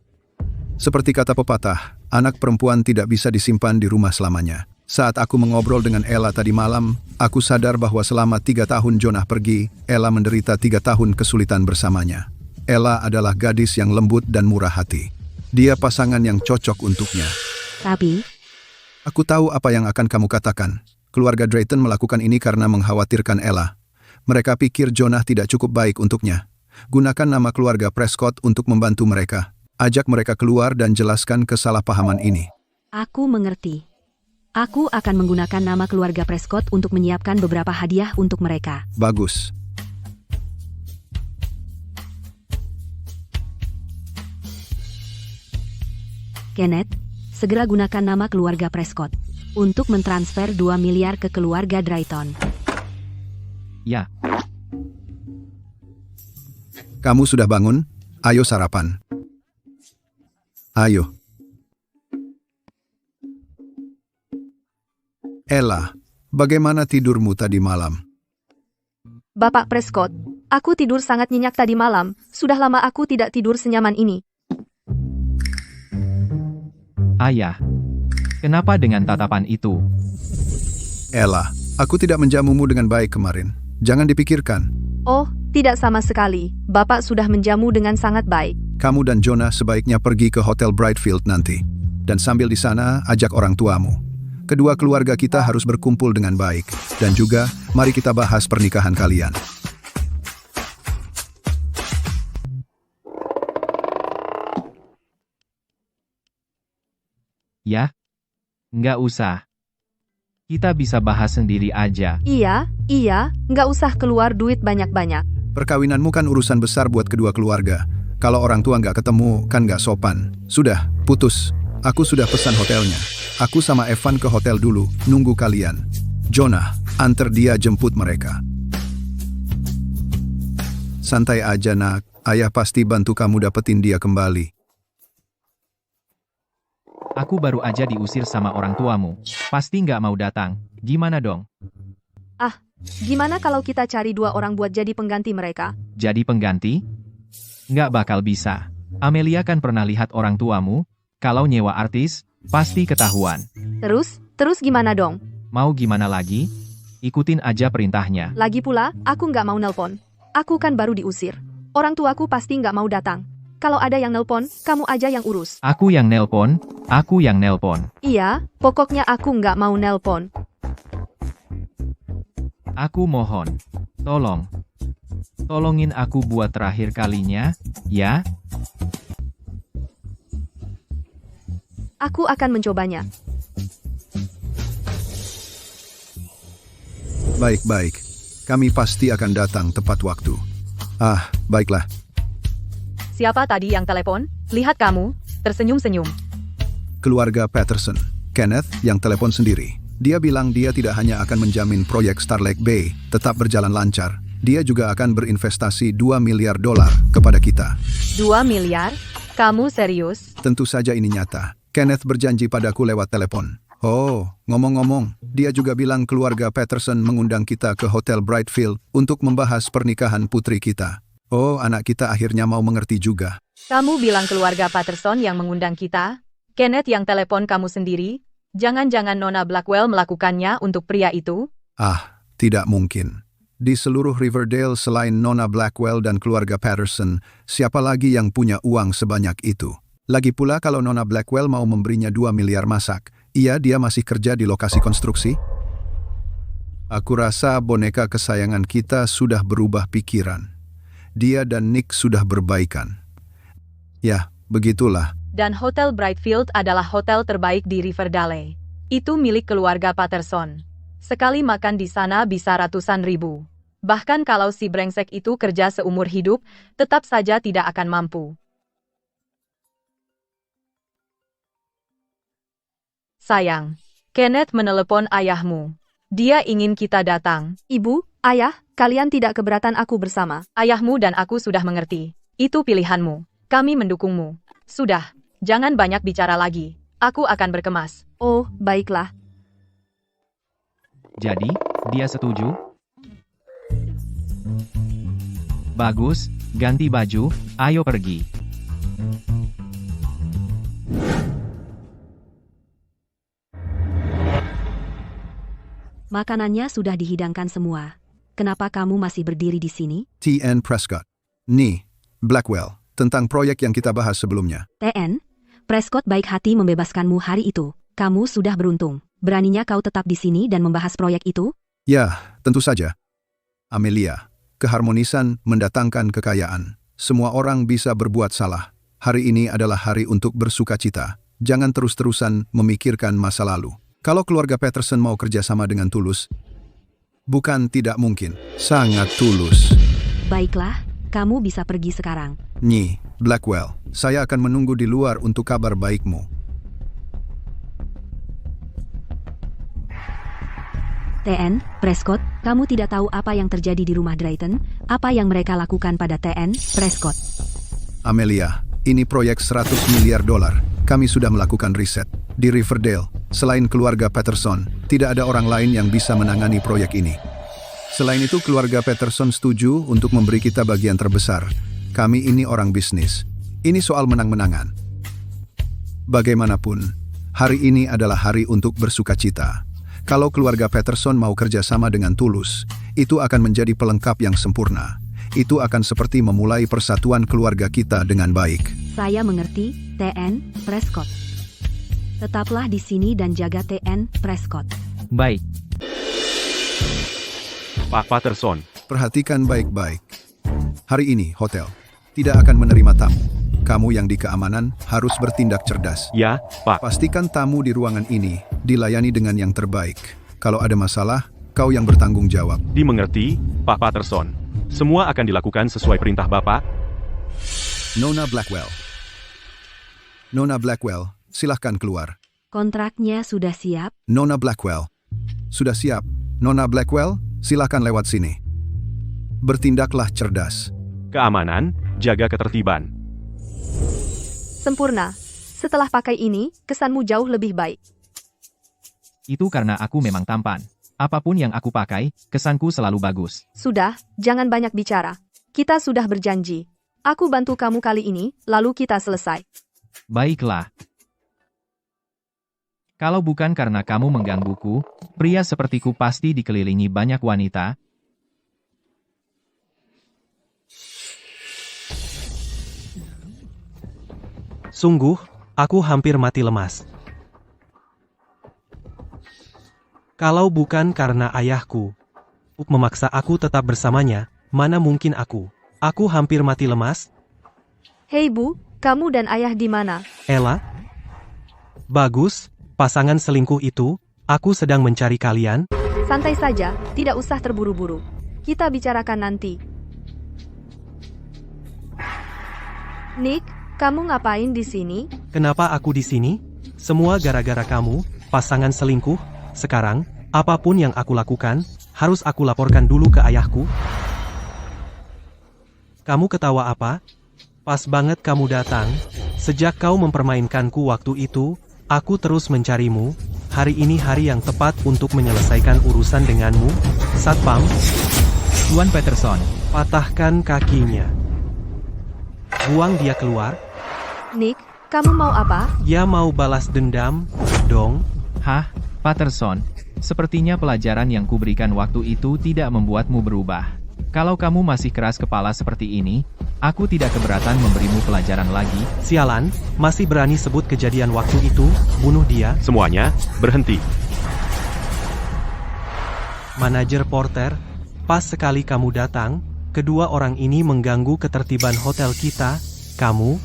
Seperti kata pepatah, anak perempuan tidak bisa disimpan di rumah selamanya. Saat aku mengobrol dengan Ella tadi malam, aku sadar bahwa selama 3 tahun Jonah pergi, Ella menderita 3 tahun kesulitan bersamanya. Ella adalah gadis yang lembut dan murah hati. Dia pasangan yang cocok untuknya. Tapi, Aku tahu apa yang akan kamu katakan. Keluarga Drayton melakukan ini karena mengkhawatirkan Ella. Mereka pikir Jonah tidak cukup baik untuknya. Gunakan nama keluarga Prescott untuk membantu mereka. Ajak mereka keluar dan jelaskan kesalahpahaman ini. aku mengerti. Aku akan menggunakan nama keluarga Prescott untuk menyiapkan beberapa hadiah untuk mereka. Bagus. Kenneth, segera gunakan nama keluarga Prescott untuk mentransfer 2 miliar ke keluarga Drayton. Ya, Kamu sudah bangun? Ayo sarapan. Ayo. Ella, bagaimana tidurmu tadi malam? Bapak Prescott, aku tidur sangat nyenyak tadi malam. Sudah lama aku tidak tidur senyaman ini. ayah. Kenapa dengan tatapan itu? Ella, aku tidak menjamumu dengan baik kemarin. Jangan dipikirkan. Oh, tidak sama sekali. Bapak sudah menjamu dengan sangat baik. Kamu dan Jonah sebaiknya pergi ke Hotel Brightfield nanti. Dan sambil di sana, ajak orang tuamu. Kedua keluarga kita harus berkumpul dengan baik. Dan juga, mari kita bahas pernikahan kalian. Ya? Nggak usah. Kita bisa bahas sendiri aja. Iya, nggak usah keluar duit banyak-banyak. Perkawinanmu kan urusan besar buat kedua keluarga. Kalau orang tua nggak ketemu, kan nggak sopan. Sudah, putus. Aku sudah pesan hotelnya. Aku sama Evan ke hotel dulu, nunggu kalian. Jonah, antar dia jemput mereka. Santai aja nak, ayah pasti bantu kamu dapetin dia kembali. Aku baru aja diusir sama orang tuamu. Pasti nggak mau datang. Gimana dong? Gimana kalau kita cari 2 orang buat jadi pengganti mereka? Jadi pengganti? Nggak bakal bisa. Amelia kan pernah lihat orang tuamu. Kalau nyewa artis, pasti ketahuan. Terus gimana dong? Mau gimana lagi? Ikutin aja perintahnya. Lagi pula, aku nggak mau nelpon. Aku kan baru diusir. Orang tuaku pasti nggak mau datang. Kalau ada yang nelpon, kamu aja yang urus. Aku yang nelpon. Aku yang nelpon. Iya, pokoknya aku nggak mau nelpon. Aku mohon. Tolong. Tolongin aku buat terakhir kalinya, ya? Aku akan mencobanya. Baik-baik. Kami pasti akan datang tepat waktu. Baiklah. Siapa tadi yang telepon? Lihat kamu, tersenyum-senyum. Keluarga Patterson, Kenneth yang telepon sendiri. Dia bilang dia tidak hanya akan menjamin proyek Starlake Bay tetap berjalan lancar, dia juga akan berinvestasi $2 miliar kepada kita. 2 miliar? Kamu serius? Tentu saja ini nyata. Kenneth berjanji padaku lewat telepon. Oh, ngomong-ngomong, dia juga bilang keluarga Patterson mengundang kita ke Hotel Brightfield untuk membahas pernikahan putri kita. Oh, anak kita akhirnya mau mengerti juga. Kamu bilang keluarga Patterson yang mengundang kita? Kenneth yang telepon kamu sendiri? Jangan-jangan Nona Blackwell melakukannya untuk pria itu? Ah, tidak mungkin. Di seluruh Riverdale selain Nona Blackwell dan keluarga Patterson, siapa lagi yang punya uang sebanyak itu? Lagi pula kalau Nona Blackwell mau memberinya 2 miliar masak, iya dia masih kerja di lokasi konstruksi? Aku rasa boneka kesayangan kita sudah berubah pikiran. Dia dan Nick sudah berbaikan. Ya, begitulah. Dan Hotel Brightfield adalah hotel terbaik di Riverdale. Itu milik keluarga Patterson. Sekali makan di sana bisa ratusan ribu. Bahkan kalau si brengsek itu kerja seumur hidup, tetap saja tidak akan mampu. Sayang, Kenneth menelepon ayahmu. Dia ingin kita datang. Ibu, ayah, kalian tidak keberatan aku bersama. Ayahmu dan aku sudah mengerti. Itu pilihanmu. Kami mendukungmu. Sudah, jangan banyak bicara lagi. Aku akan berkemas. Oh, baiklah. Jadi, dia setuju? Bagus, ganti baju, ayo pergi. Makanannya sudah dihidangkan semua. Kenapa kamu masih berdiri di sini? T.N. Prescott. Nih, Blackwell, tentang proyek yang kita bahas sebelumnya. TN, Prescott baik hati membebaskanmu hari itu. Kamu sudah beruntung. Beraninya kau tetap di sini dan membahas proyek itu? Ya, tentu saja. Amelia, keharmonisan mendatangkan kekayaan. Semua orang bisa berbuat salah. Hari ini adalah hari untuk bersukacita. Jangan terus-terusan memikirkan masa lalu. Kalau keluarga Patterson mau kerjasama dengan tulus, bukan tidak mungkin, sangat tulus. Baiklah, kamu bisa pergi sekarang. Nyi, Blackwell, saya akan menunggu di luar untuk kabar baikmu. TN, Prescott, kamu tidak tahu apa yang terjadi di rumah Drayton? Apa yang mereka lakukan pada TN, Prescott? Amelia, ini proyek $100 miliar. Kami sudah melakukan riset. Di Riverdale, selain keluarga Patterson, tidak ada orang lain yang bisa menangani proyek ini. Selain itu, keluarga Patterson setuju untuk memberi kita bagian terbesar. Kami ini orang bisnis. Ini soal menang-menangan. Bagaimanapun, hari ini adalah hari untuk bersukacita. Kalau keluarga Patterson mau kerjasama dengan tulus, itu akan menjadi pelengkap yang sempurna. Itu akan seperti memulai persatuan keluarga kita dengan baik. Saya mengerti, TN, Prescott. Tetaplah di sini dan jaga TN, Prescott. Baik. Pak Patterson, Perhatikan baik-baik. Hari ini, hotel tidak akan menerima tamu. Kamu yang di keamanan harus bertindak cerdas. ya, Pak. Pastikan tamu di ruangan ini dilayani dengan yang terbaik. Kalau ada masalah, kau yang bertanggung jawab. Dimengerti, Pak Patterson. Semua akan dilakukan sesuai perintah Bapak. Nona Blackwell. Nona Blackwell, silahkan keluar. Kontraknya sudah siap? Nona Blackwell. Sudah siap. Nona Blackwell, silahkan lewat sini. Bertindaklah cerdas. Keamanan, jaga ketertiban. Sempurna. Setelah pakai ini, kesanmu jauh lebih baik. Itu karena aku memang tampan. Apapun yang aku pakai, kesanku selalu bagus. Sudah, jangan banyak bicara. Kita sudah berjanji. Aku bantu kamu kali ini, lalu kita selesai. Baiklah. Kalau bukan karena kamu menggangguku, pria sepertiku pasti dikelilingi banyak wanita. Sungguh, aku hampir mati lemas. Kalau bukan karena ayahku memaksa aku tetap bersamanya, mana mungkin aku hampir mati lemas. Hei Bu, kamu dan ayah di mana? Ella? Bagus, pasangan selingkuh itu, aku sedang mencari kalian. Santai saja, tidak usah terburu-buru. Kita bicarakan nanti. Nick, kamu ngapain di sini? Kenapa aku di sini? Semua gara-gara kamu, pasangan selingkuh. Sekarang, apapun yang aku lakukan, harus aku laporkan dulu ke ayahku. Kamu ketawa apa? Pas banget kamu datang. Sejak kau mempermainkanku waktu itu, aku terus mencarimu. Hari ini hari yang tepat untuk menyelesaikan urusan denganmu. Satpam, Tuan Peterson, patahkan kakinya. Buang dia keluar. Nick, kamu mau apa? Ya mau balas dendam, dong. hah, Patterson, sepertinya pelajaran yang kuberikan waktu itu tidak membuatmu berubah. Kalau kamu masih keras kepala seperti ini, aku tidak keberatan memberimu pelajaran lagi. Sialan, masih berani sebut kejadian waktu itu, bunuh dia. Semuanya, berhenti. Manajer Porter, pas sekali kamu datang, kedua orang ini mengganggu ketertiban hotel kita. Kamu,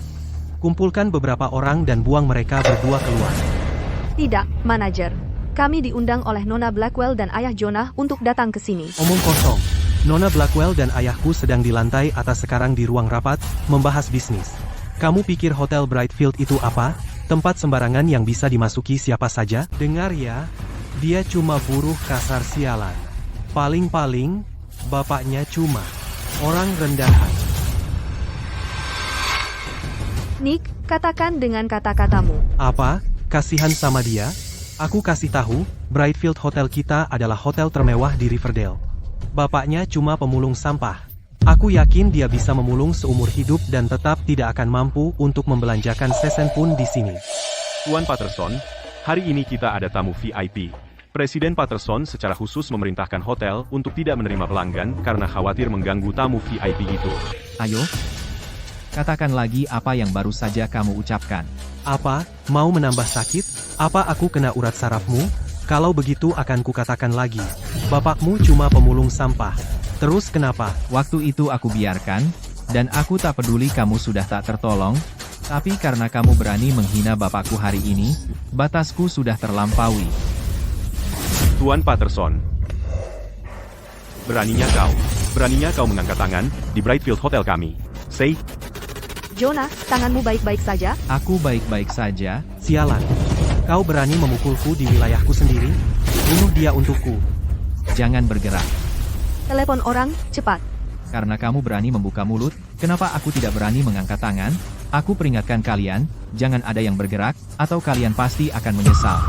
kumpulkan beberapa orang dan buang mereka berdua keluar. Tidak, manajer. Kami diundang oleh Nona Blackwell dan ayah Jonah untuk datang ke sini. Omong kosong. Nona Blackwell dan ayahku sedang di lantai atas sekarang di ruang rapat, membahas bisnis. Kamu pikir Hotel Brightfield itu apa? Tempat sembarangan yang bisa dimasuki siapa saja? Dengar ya, dia cuma buruh kasar sialan. Paling-paling, bapaknya cuma orang rendahan. Nick, katakan dengan kata-katamu. Apa? Kasihan sama dia? Aku kasih tahu, Brightfield Hotel kita adalah hotel termewah di Riverdale. Bapaknya cuma pemulung sampah. Aku yakin dia bisa memulung seumur hidup dan tetap tidak akan mampu untuk membelanjakan sesen pun di sini. Tuan Patterson, hari ini kita ada tamu VIP. Presiden Patterson secara khusus memerintahkan hotel untuk tidak menerima pelanggan karena khawatir mengganggu tamu VIP itu. Ayo, katakan lagi apa yang baru saja kamu ucapkan. Apa? Mau menambah sakit? Apa aku kena urat sarafmu? Kalau begitu akan kukatakan lagi. Bapakmu cuma pemulung sampah. Terus kenapa? Waktu itu aku biarkan, dan aku tak peduli kamu sudah tak tertolong, tapi karena kamu berani menghina bapakku hari ini, batasku sudah terlampaui. Tuan Patterson, beraninya kau mengangkat tangan di Brightfield Hotel kami. Say, Jonah, tanganmu baik-baik saja? Aku baik-baik saja. Sialan. Kau berani memukulku di wilayahku sendiri? Bunuh dia untukku. Jangan bergerak. Telepon orang, cepat. Karena kamu berani membuka mulut, kenapa aku tidak berani mengangkat tangan? Aku peringatkan kalian, jangan ada yang bergerak, atau kalian pasti akan menyesal.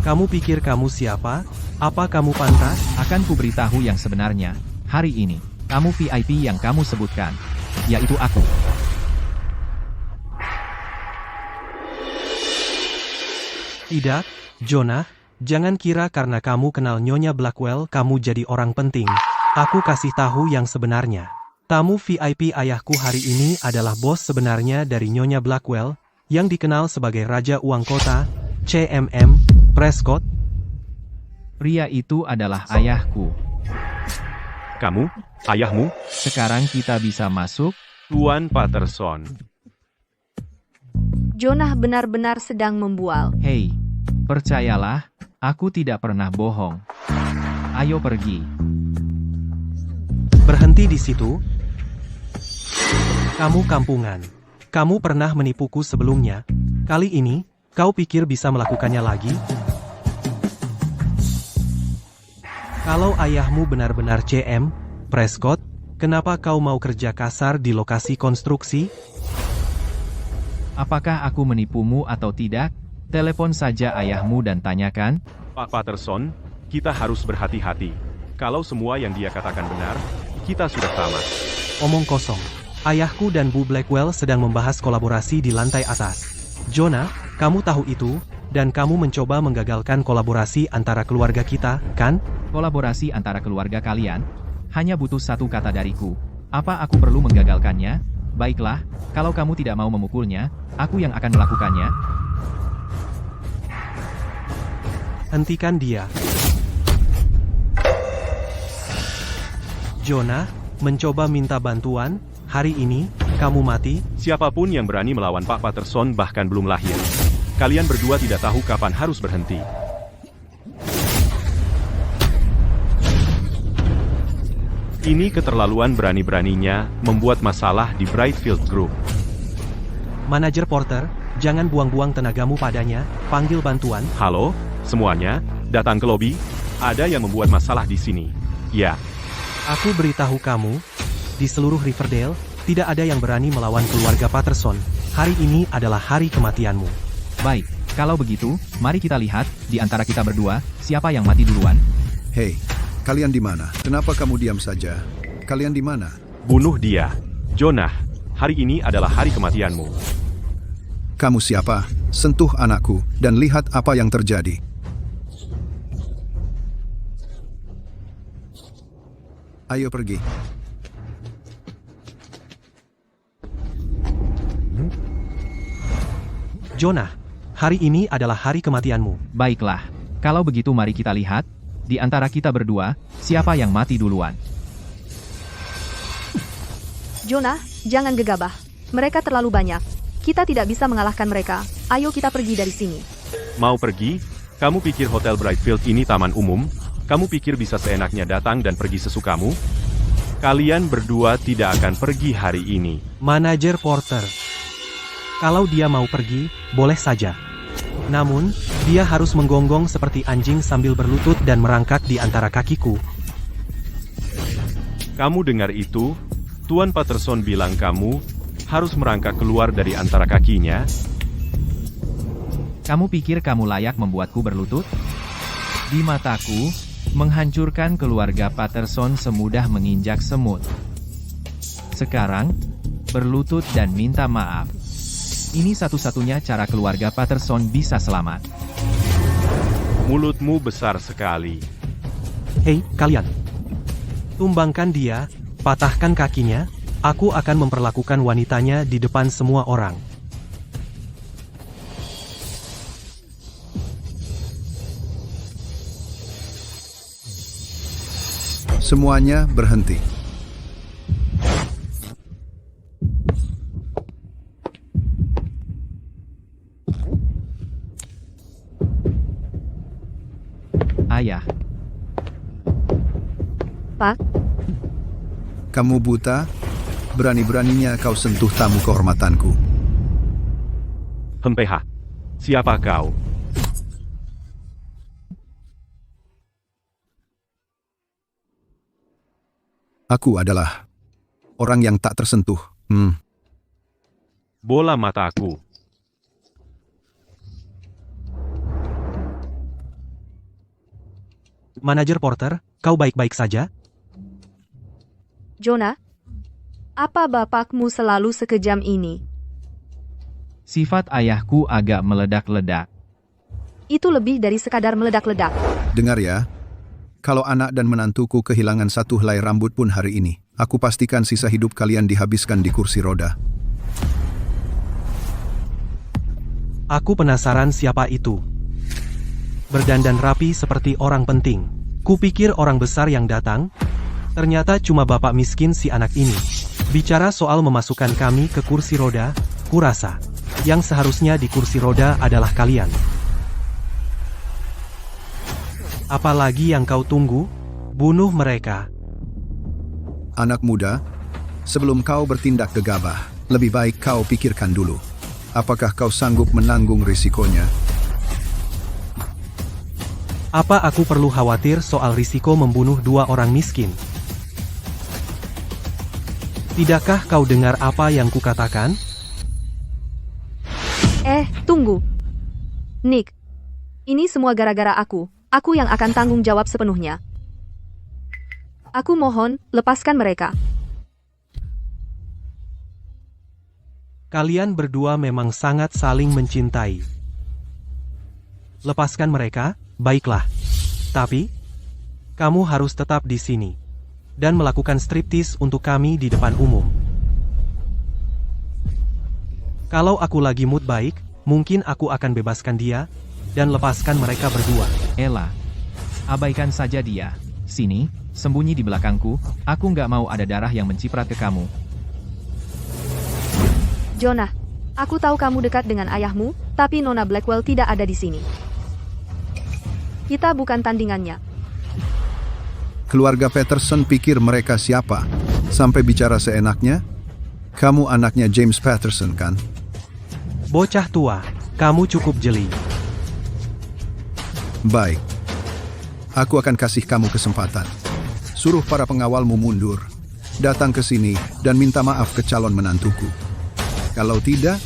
Kamu pikir kamu siapa? Apa kamu pantas? Akan kuberitahu yang sebenarnya. Hari ini, kamu VIP yang kamu sebutkan, yaitu aku. Tidak, Jonah, jangan kira karena kamu kenal Nyonya Blackwell kamu jadi orang penting. Aku kasih tahu yang sebenarnya. Tamu VIP ayahku hari ini adalah bos sebenarnya dari Nyonya Blackwell, yang dikenal sebagai Raja Uang Kota, CMM, Prescott. Pria itu adalah ayahku. kamu, ayahmu, Sekarang kita bisa masuk. Tuan Patterson. Jonah benar-benar sedang membual. Hei, percayalah, aku tidak pernah bohong. Ayo pergi. Berhenti di situ. Kamu kampungan. Kamu pernah menipuku sebelumnya. Kali ini, kau pikir bisa melakukannya lagi? Kalau ayahmu benar-benar CM, Prescott, kenapa kau mau kerja kasar di lokasi konstruksi? Apakah aku menipumu atau tidak? Telepon saja ayahmu dan tanyakan. Pak Patterson, kita harus berhati-hati. Kalau semua yang dia katakan benar, kita sudah tamat. Omong kosong. Ayahku dan Bu Blackwell sedang membahas kolaborasi di lantai atas. Jonah, kamu tahu itu, dan kamu mencoba menggagalkan kolaborasi antara keluarga kita, kan? Kolaborasi antara keluarga kalian? Hanya butuh satu kata dariku. Apa aku perlu menggagalkannya? Baiklah, kalau kamu tidak mau memukulnya, aku yang akan melakukannya. Hentikan dia. Jonah, mencoba minta bantuan, hari ini, kamu mati. Siapapun yang berani melawan Pak Patterson bahkan belum lahir. Kalian berdua tidak tahu kapan harus berhenti. Ini keterlaluan berani-beraninya membuat masalah di Brightfield Group. Manajer Porter, jangan buang-buang tenagamu padanya, panggil bantuan. Halo, semuanya, datang ke lobi. Ada yang membuat masalah di sini. Ya, Aku beritahu kamu, di seluruh Riverdale, tidak ada yang berani melawan keluarga Patterson. Hari ini adalah hari kematianmu. Baik, kalau begitu, mari kita lihat, di antara kita berdua, siapa yang mati duluan. Hei, kalian di mana? Kenapa kamu diam saja? Kalian di mana? bunuh dia. Jonah, hari ini adalah hari kematianmu. Kamu siapa? Sentuh anakku, dan lihat apa yang terjadi. Ayo pergi. Jonah, hari ini adalah hari kematianmu. Baiklah, kalau begitu mari kita lihat, di antara kita berdua, siapa yang mati duluan. Jonah, jangan gegabah. Mereka terlalu banyak. Kita tidak bisa mengalahkan mereka. Ayo kita pergi dari sini. Mau pergi? Kamu pikir Hotel Brightfield ini taman umum? Kamu pikir bisa seenaknya datang dan pergi sesukamu? Kalian berdua tidak akan pergi hari ini. Manajer Porter. Kalau dia mau pergi, boleh saja. Namun, dia harus menggonggong seperti anjing sambil berlutut dan merangkak di antara kakiku. Kamu dengar itu? Tuan Patterson bilang kamu harus merangkak keluar dari antara kakinya. Kamu pikir kamu layak membuatku berlutut? Di mataku, menghancurkan keluarga Patterson semudah menginjak semut. Sekarang, berlutut dan minta maaf. Ini satu-satunya cara keluarga Patterson bisa selamat. Mulutmu besar sekali. Hei, kalian. Tumbangkan dia, patahkan kakinya, aku akan memperlakukan wanitanya di depan semua orang. Semuanya berhenti. Ayah, Pak, Kamu buta? Berani-beraninya kau sentuh tamu kehormatanku. Hempeha. Siapa kau? Aku adalah orang yang tak tersentuh. Bola mataku. Manajer Porter, kau baik-baik saja? Jonah, apa bapakmu selalu sekejam ini? sifat ayahku agak meledak-ledak. Itu lebih dari sekadar meledak-ledak. Dengar ya, kalau anak dan menantuku kehilangan satu helai rambut pun hari ini, aku pastikan sisa hidup kalian dihabiskan di kursi roda. Aku penasaran siapa itu. Berdandan rapi seperti orang penting. Kupikir orang besar yang datang, ternyata cuma bapak miskin si anak ini. Bicara soal memasukkan kami ke kursi roda, kurasa yang seharusnya di kursi roda adalah kalian. Apalagi yang kau tunggu? Bunuh mereka. Anak muda, sebelum kau bertindak gegabah, lebih baik kau pikirkan dulu. Apakah kau sanggup menanggung risikonya? Apa aku perlu khawatir soal risiko membunuh dua orang miskin? Tidakkah kau dengar apa yang kukatakan? Tunggu. Nick, ini semua gara-gara aku. Aku yang akan tanggung jawab sepenuhnya. Aku mohon, lepaskan mereka. Kalian berdua memang sangat saling mencintai. Lepaskan mereka, baiklah. Tapi, kamu harus tetap di sini. Dan melakukan striptease untuk kami di depan umum. Kalau aku lagi mood baik, mungkin aku akan bebaskan dia, dan lepaskan mereka berdua. Ella, abaikan saja dia. Sini, sembunyi di belakangku, aku nggak mau ada darah yang menciprat ke kamu. Jonah, aku tahu kamu dekat dengan ayahmu, tapi Nona Blackwell tidak ada di sini. Kita bukan tandingannya. Keluarga Patterson pikir mereka siapa? Sampai bicara seenaknya? Kamu anaknya James Patterson, kan? Bocah tua, kamu cukup jeli. Baik. Aku akan kasih kamu kesempatan. Suruh para pengawalmu mundur. Datang ke sini dan minta maaf ke calon menantuku. Kalau tidak,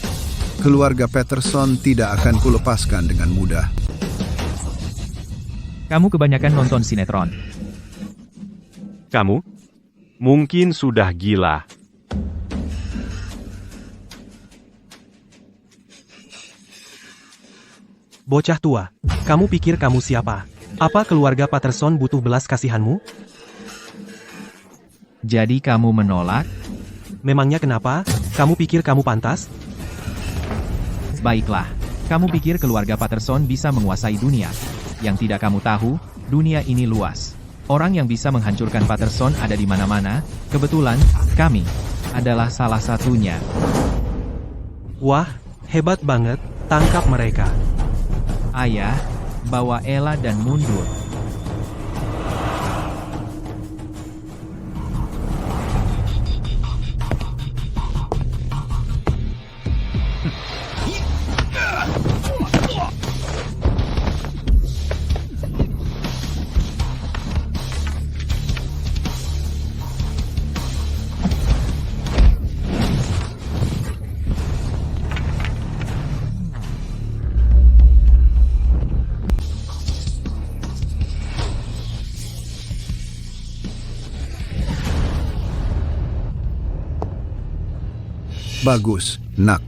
keluarga Peterson tidak akan kulepaskan dengan mudah. Kamu kebanyakan nonton sinetron. Kamu? Mungkin sudah gila. Bocah tua, kamu pikir kamu siapa? Apa keluarga Patterson butuh belas kasihanmu? Jadi kamu menolak? Memangnya kenapa? Kamu pikir kamu pantas? Baiklah. Kamu pikir keluarga Patterson bisa menguasai dunia? Yang tidak kamu tahu, dunia ini luas. Orang yang bisa menghancurkan Patterson ada di mana-mana. Kebetulan, kami adalah salah satunya. Wah, hebat banget. Tangkap mereka. Ayah, bawa Ella dan mundur. Bagus, nak.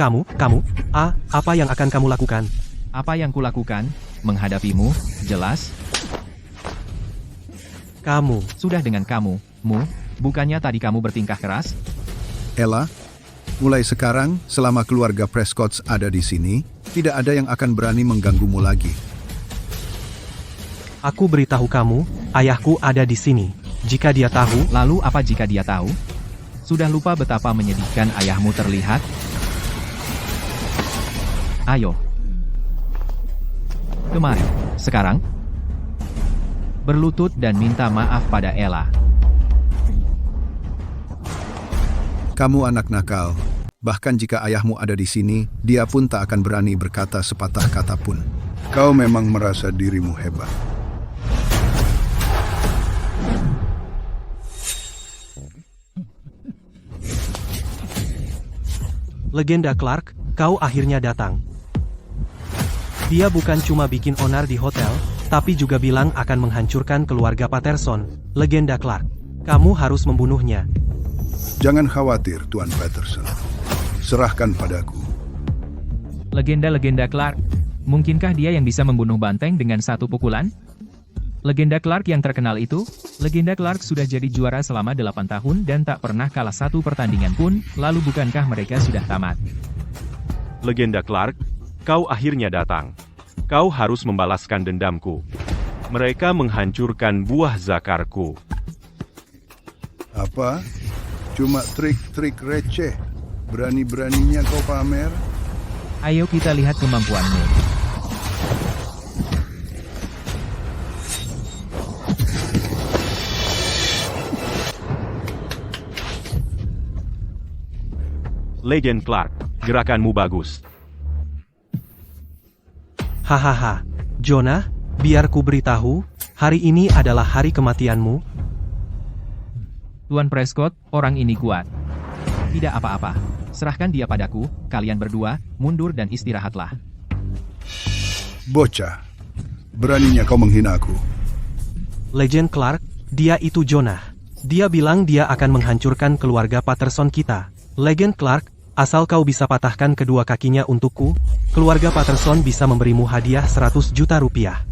Kamu. Apa yang akan kamu lakukan? Apa yang kulakukan? Menghadapimu, jelas? Kamu. Sudah dengan kamu, bukannya tadi kamu bertingkah keras? Ella, mulai sekarang, selama keluarga Prescott ada di sini, tidak ada yang akan berani mengganggumu lagi. Aku beritahu kamu, ayahku ada di sini. Jika dia tahu, Lalu apa jika dia tahu? Sudah lupa betapa menyedihkan ayahmu terlihat? Ayo. Kemari. Sekarang. Berlutut dan minta maaf pada Ella. Kamu anak nakal. Bahkan jika ayahmu ada di sini, dia pun tak akan berani berkata sepatah kata pun. Kau memang merasa dirimu hebat. Legenda Clark, kau akhirnya datang. Dia bukan cuma bikin onar di hotel, tapi juga bilang akan menghancurkan keluarga Patterson. Legenda Clark, kamu harus membunuhnya. Jangan khawatir, Tuan Patterson. Serahkan padaku. Legenda Clark. Mungkinkah dia yang bisa membunuh banteng dengan satu pukulan? Legenda Clark yang terkenal itu, Legenda Clark sudah jadi juara selama 8 tahun dan tak pernah kalah satu pertandingan pun, lalu bukankah mereka sudah tamat? Legenda Clark, kau akhirnya datang. Kau harus membalaskan dendamku. Mereka menghancurkan buah zakarku. Apa? Cuma trik-trik receh. Berani-beraninya kau pamer? Ayo kita lihat kemampuanmu. Legend Clark, gerakanmu bagus. Hahaha, Jonah, biar ku beritahu, hari ini adalah hari kematianmu. Tuan Prescott, orang ini kuat. Tidak apa-apa. Serahkan dia padaku, kalian berdua, mundur dan istirahatlah. Bocah, beraninya kau menghina aku. Legend Clark, dia itu Jonah. Dia bilang dia akan menghancurkan keluarga Patterson kita. Legend Clark, asal kau bisa patahkan kedua kakinya untukku, keluarga Patterson bisa memberimu hadiah 100 juta rupiah.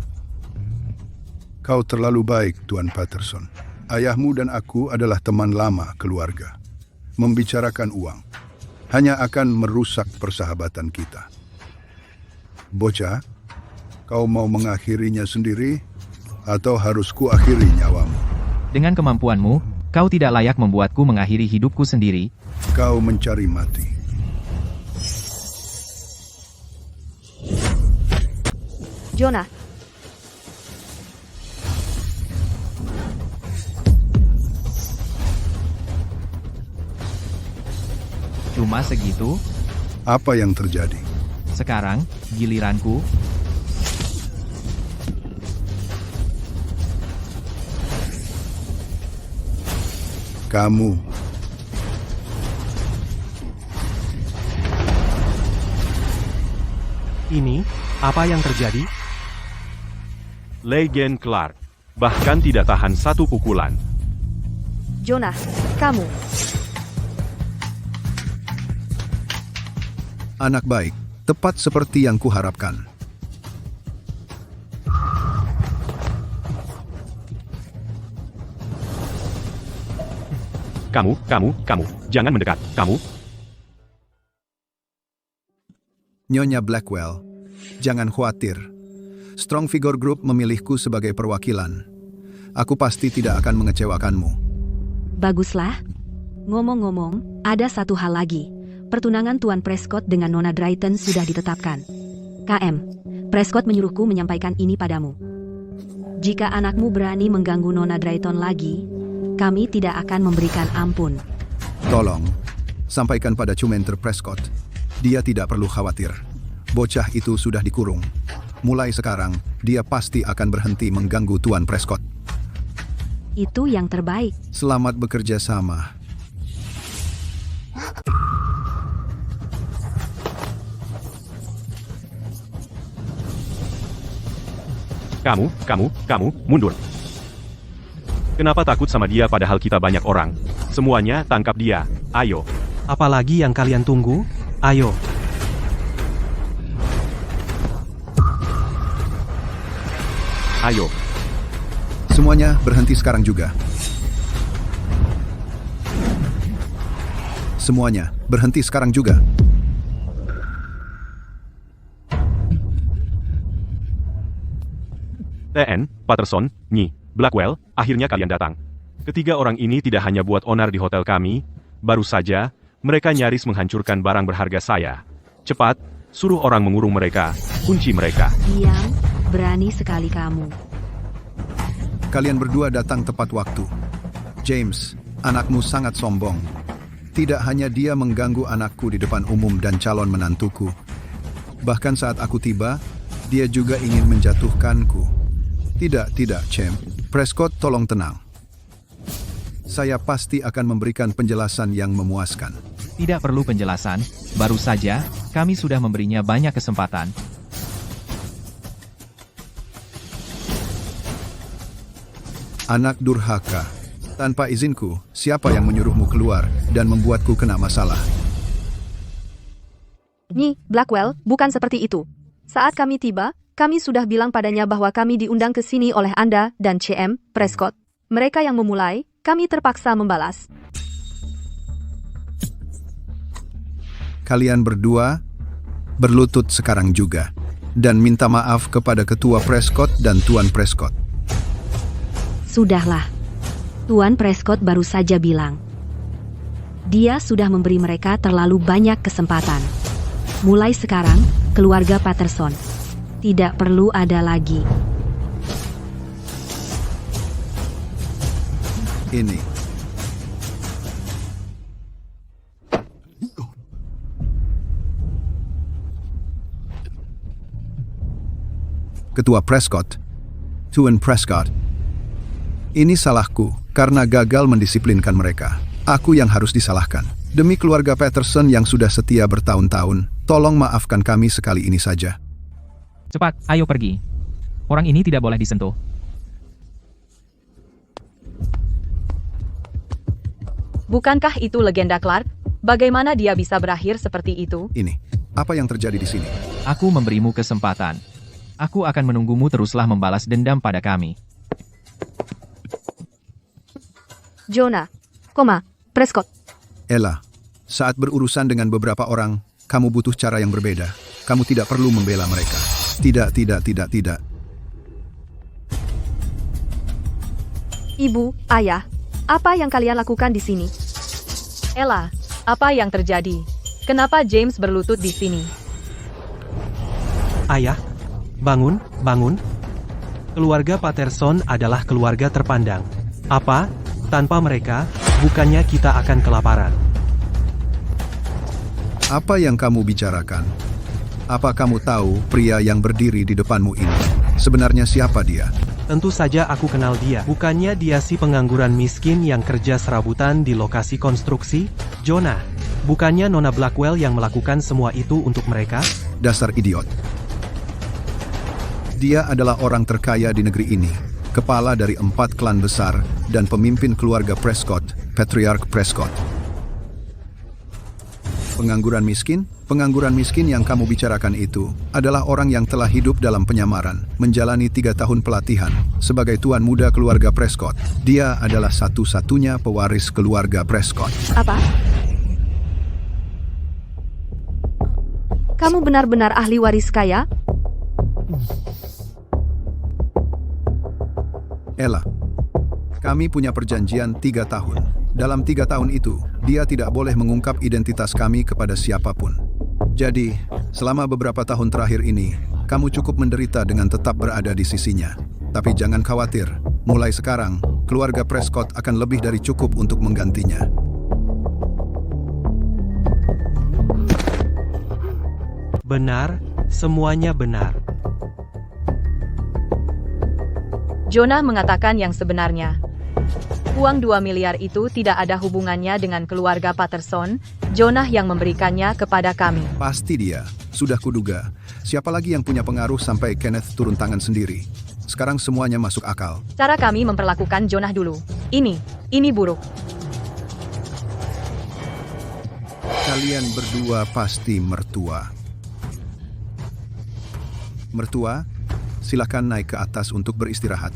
Kau terlalu baik, Tuan Patterson. Ayahmu dan aku adalah teman lama keluarga. Membicarakan uang hanya akan merusak persahabatan kita. Bocah, kau mau mengakhirinya sendiri atau harus kuakhiri nyawamu? Dengan kemampuanmu, kau tidak layak membuatku mengakhiri hidupku sendiri. Kau mencari mati. Jonah, Cuma segitu, Apa yang terjadi? sekarang, giliranku. Kamu. Ini, apa yang terjadi? Legend Clark. Bahkan tidak tahan satu pukulan. Jonah, kamu. Anak baik, tepat seperti yang kuharapkan. Kamu, jangan mendekat, kamu. Nyonya Blackwell, jangan khawatir. Strong Figure Group memilihku sebagai perwakilan. Aku pasti tidak akan mengecewakanmu. Baguslah. Ngomong-ngomong, ada satu hal lagi. Pertunangan Tuan Prescott dengan Nona Drayton sudah ditetapkan. KM, Prescott menyuruhku menyampaikan ini padamu. Jika anakmu berani mengganggu Nona Drayton lagi, kami tidak akan memberikan ampun. Tolong, sampaikan pada Commander Prescott. Dia tidak perlu khawatir. Bocah itu sudah dikurung. Mulai sekarang, dia pasti akan berhenti mengganggu Tuan Prescott. Itu yang terbaik. Selamat bekerja sama. Kamu, mundur. Kenapa takut sama dia padahal kita banyak orang? Semuanya tangkap dia, ayo. Apalagi yang kalian tunggu? Ayo. Ayo. Semuanya berhenti sekarang juga. Semuanya berhenti sekarang juga. TN, Patterson, Nyi, Blackwell, akhirnya kalian datang. Ketiga orang ini tidak hanya buat onar di hotel kami, baru saja, mereka nyaris menghancurkan barang berharga saya. Cepat, suruh orang mengurung mereka, kunci mereka. Diam, berani sekali kamu. Kalian berdua datang tepat waktu. James, anakmu sangat sombong. Tidak hanya dia mengganggu anakku di depan umum dan calon menantuku. Bahkan saat aku tiba, dia juga ingin menjatuhkanku. Tidak, Cem. Prescott, tolong tenang. Saya pasti akan memberikan penjelasan yang memuaskan. Tidak perlu penjelasan, baru saja, kami sudah memberinya banyak kesempatan. Anak durhaka. Tanpa izinku, siapa yang menyuruhmu keluar dan membuatku kena masalah? Nyi, Blackwell, bukan seperti itu. Saat kami tiba, kami sudah bilang padanya bahwa kami diundang ke sini oleh Anda dan CM, Prescott. Mereka yang memulai, kami terpaksa membalas. Kalian berdua berlutut sekarang juga dan minta maaf kepada Ketua Prescott dan Tuan Prescott. Sudahlah. Tuan Prescott baru saja bilang. Dia sudah memberi mereka terlalu banyak kesempatan. Mulai sekarang, keluarga Patterson tidak perlu ada lagi. Ini. Ketua Prescott, Tuan Prescott. Ini salahku karena gagal mendisiplinkan mereka. Aku yang harus disalahkan. Demi keluarga Patterson yang sudah setia bertahun-tahun, tolong maafkan kami sekali ini saja. Cepat, ayo pergi. Orang ini tidak boleh disentuh. Bukankah itu legenda Clark? Bagaimana dia bisa berakhir seperti itu? Ini, apa yang terjadi di sini? Aku memberimu kesempatan. Aku akan menunggumu teruslah membalas dendam pada kami. Jonah, Prescott. Ella, saat berurusan dengan beberapa orang, kamu butuh cara yang berbeda. Kamu tidak perlu membela mereka. Tidak. Ibu, ayah, apa yang kalian lakukan di sini? Ella, apa yang terjadi? Kenapa James berlutut di sini? Ayah, bangun. Keluarga Patterson adalah keluarga terpandang. Apa? Tanpa mereka, bukannya kita akan kelaparan. Apa yang kamu bicarakan? Apa kamu tahu pria yang berdiri di depanmu ini? Sebenarnya siapa dia? Tentu saja aku kenal dia. Bukannya dia si pengangguran miskin yang kerja serabutan di lokasi konstruksi? Jonah, bukannya Nona Blackwell yang melakukan semua itu untuk mereka? Dasar idiot. Dia adalah orang terkaya di negeri ini, kepala dari 4 klan besar, dan pemimpin keluarga Prescott, Patriarch Prescott. Pengangguran miskin yang kamu bicarakan itu adalah orang yang telah hidup dalam penyamaran, menjalani 3 tahun pelatihan sebagai tuan muda keluarga Prescott. Dia adalah satu-satunya pewaris keluarga Prescott. Apa? Kamu benar-benar ahli waris kaya? Ella, kami punya perjanjian 3 tahun. Dalam 3 tahun itu, dia tidak boleh mengungkap identitas kami kepada siapapun. Jadi, selama beberapa tahun terakhir ini, kamu cukup menderita dengan tetap berada di sisinya. Tapi jangan khawatir, mulai sekarang, keluarga Prescott akan lebih dari cukup untuk menggantinya. Benar, semuanya benar. Jonah mengatakan yang sebenarnya. Uang 2 miliar itu tidak ada hubungannya dengan keluarga Patterson, Jonah yang memberikannya kepada kami. Pasti dia, sudah kuduga. Siapa lagi yang punya pengaruh sampai Kenneth turun tangan sendiri? Sekarang semuanya masuk akal. Cara kami memperlakukan Jonah dulu. Ini buruk. Kalian berdua pasti mertua. Mertua, silakan naik ke atas untuk beristirahat.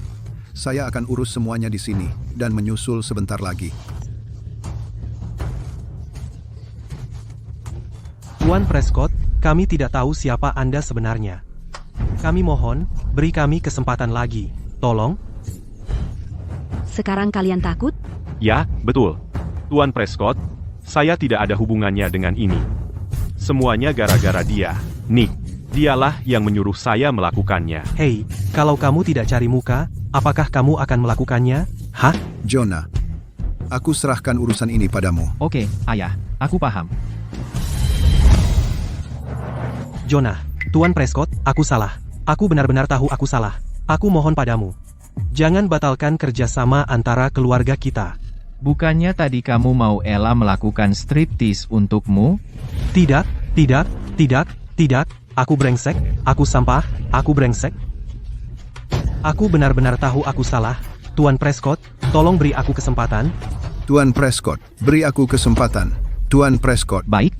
Saya akan urus semuanya di sini dan menyusul sebentar lagi. Tuan Prescott, kami tidak tahu siapa Anda sebenarnya. Kami mohon, beri kami kesempatan lagi. Tolong. Sekarang kalian takut? Ya, betul. Tuan Prescott, saya tidak ada hubungannya dengan ini. Semuanya gara-gara dia, Nick. Dialah yang menyuruh saya melakukannya. Hei, kalau kamu tidak cari muka, apakah kamu akan melakukannya? Hah? Jonah, aku serahkan urusan ini padamu. Oke, ayah, aku paham. Jonah, Tuan Prescott, aku salah. Aku benar-benar tahu aku salah. Aku mohon padamu. Jangan batalkan kerjasama antara keluarga kita. Bukannya tadi kamu mau Ella melakukan striptease untukmu? Tidak. Aku brengsek, aku sampah, aku brengsek. Aku benar-benar tahu aku salah. Tuan Prescott, tolong beri aku kesempatan. Tuan Prescott, beri aku kesempatan. Tuan Prescott. Baik.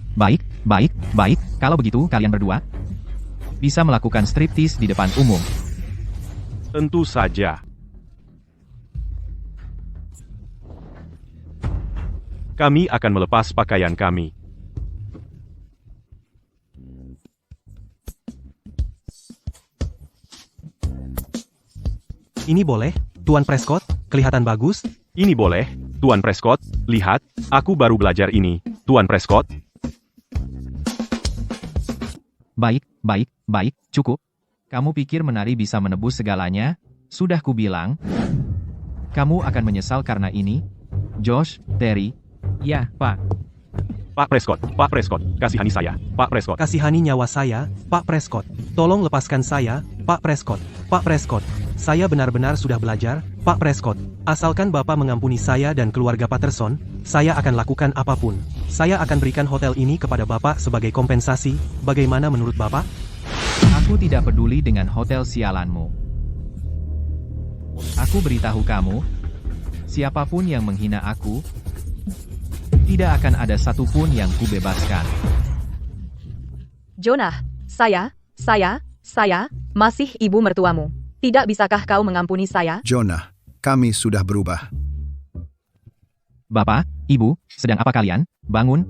Kalau begitu, kalian berdua bisa melakukan striptease di depan umum. Tentu saja. Kami akan melepas pakaian kami. Ini boleh, Tuan Prescott, kelihatan bagus. Ini boleh, Tuan Prescott. Lihat, aku baru belajar ini, Tuan Prescott. Baik, cukup. Kamu pikir menari bisa menebus segalanya? Sudah kubilang. Kamu akan menyesal karena ini. Josh, Terry. Ya, Pak. Pak Prescott, kasihani saya, Pak Prescott. Kasihani nyawa saya, Pak Prescott. Tolong lepaskan saya, Pak Prescott. Pak Prescott, saya benar-benar sudah belajar, Pak Prescott. Asalkan Bapak mengampuni saya dan keluarga Patterson, saya akan lakukan apapun. Saya akan berikan hotel ini kepada Bapak sebagai kompensasi. Bagaimana menurut Bapak? Aku tidak peduli dengan hotel sialanmu. Aku beritahu kamu, siapapun yang menghina aku, tidak akan ada satupun yang kubebaskan. Jonah, saya masih ibu mertuamu. Tidak bisakah kau mengampuni saya? Jonah, kami sudah berubah. Bapak, Ibu, sedang apa kalian? Bangun.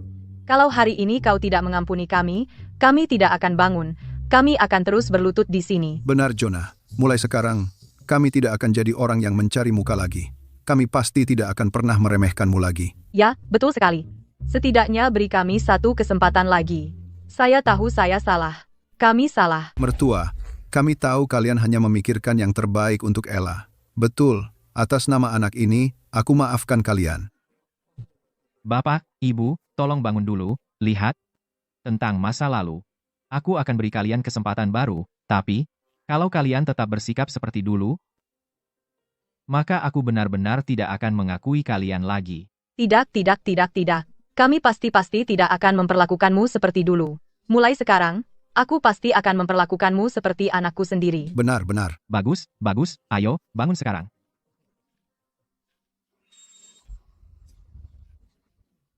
Kalau hari ini kau tidak mengampuni kami, Kami tidak akan bangun. Kami akan terus berlutut di sini. Benar, Jonah. Mulai sekarang, kami tidak akan jadi orang yang mencari muka lagi. Kami pasti tidak akan pernah meremehkanmu lagi. Ya, betul sekali. Setidaknya beri kami satu kesempatan lagi. Saya tahu saya salah. Kami salah. Mertua, kami tahu kalian hanya memikirkan yang terbaik untuk Ella. Betul, atas nama anak ini, aku maafkan kalian. Bapak, Ibu, tolong bangun dulu. Lihat. Tentang masa lalu. Aku akan beri kalian kesempatan baru, tapi, kalau kalian tetap bersikap seperti dulu, maka aku benar-benar tidak akan mengakui kalian lagi. Tidak. Kami pasti tidak akan memperlakukanmu seperti dulu. Mulai sekarang, aku pasti akan memperlakukanmu seperti anakku sendiri. Benar. Bagus, ayo, bangun sekarang.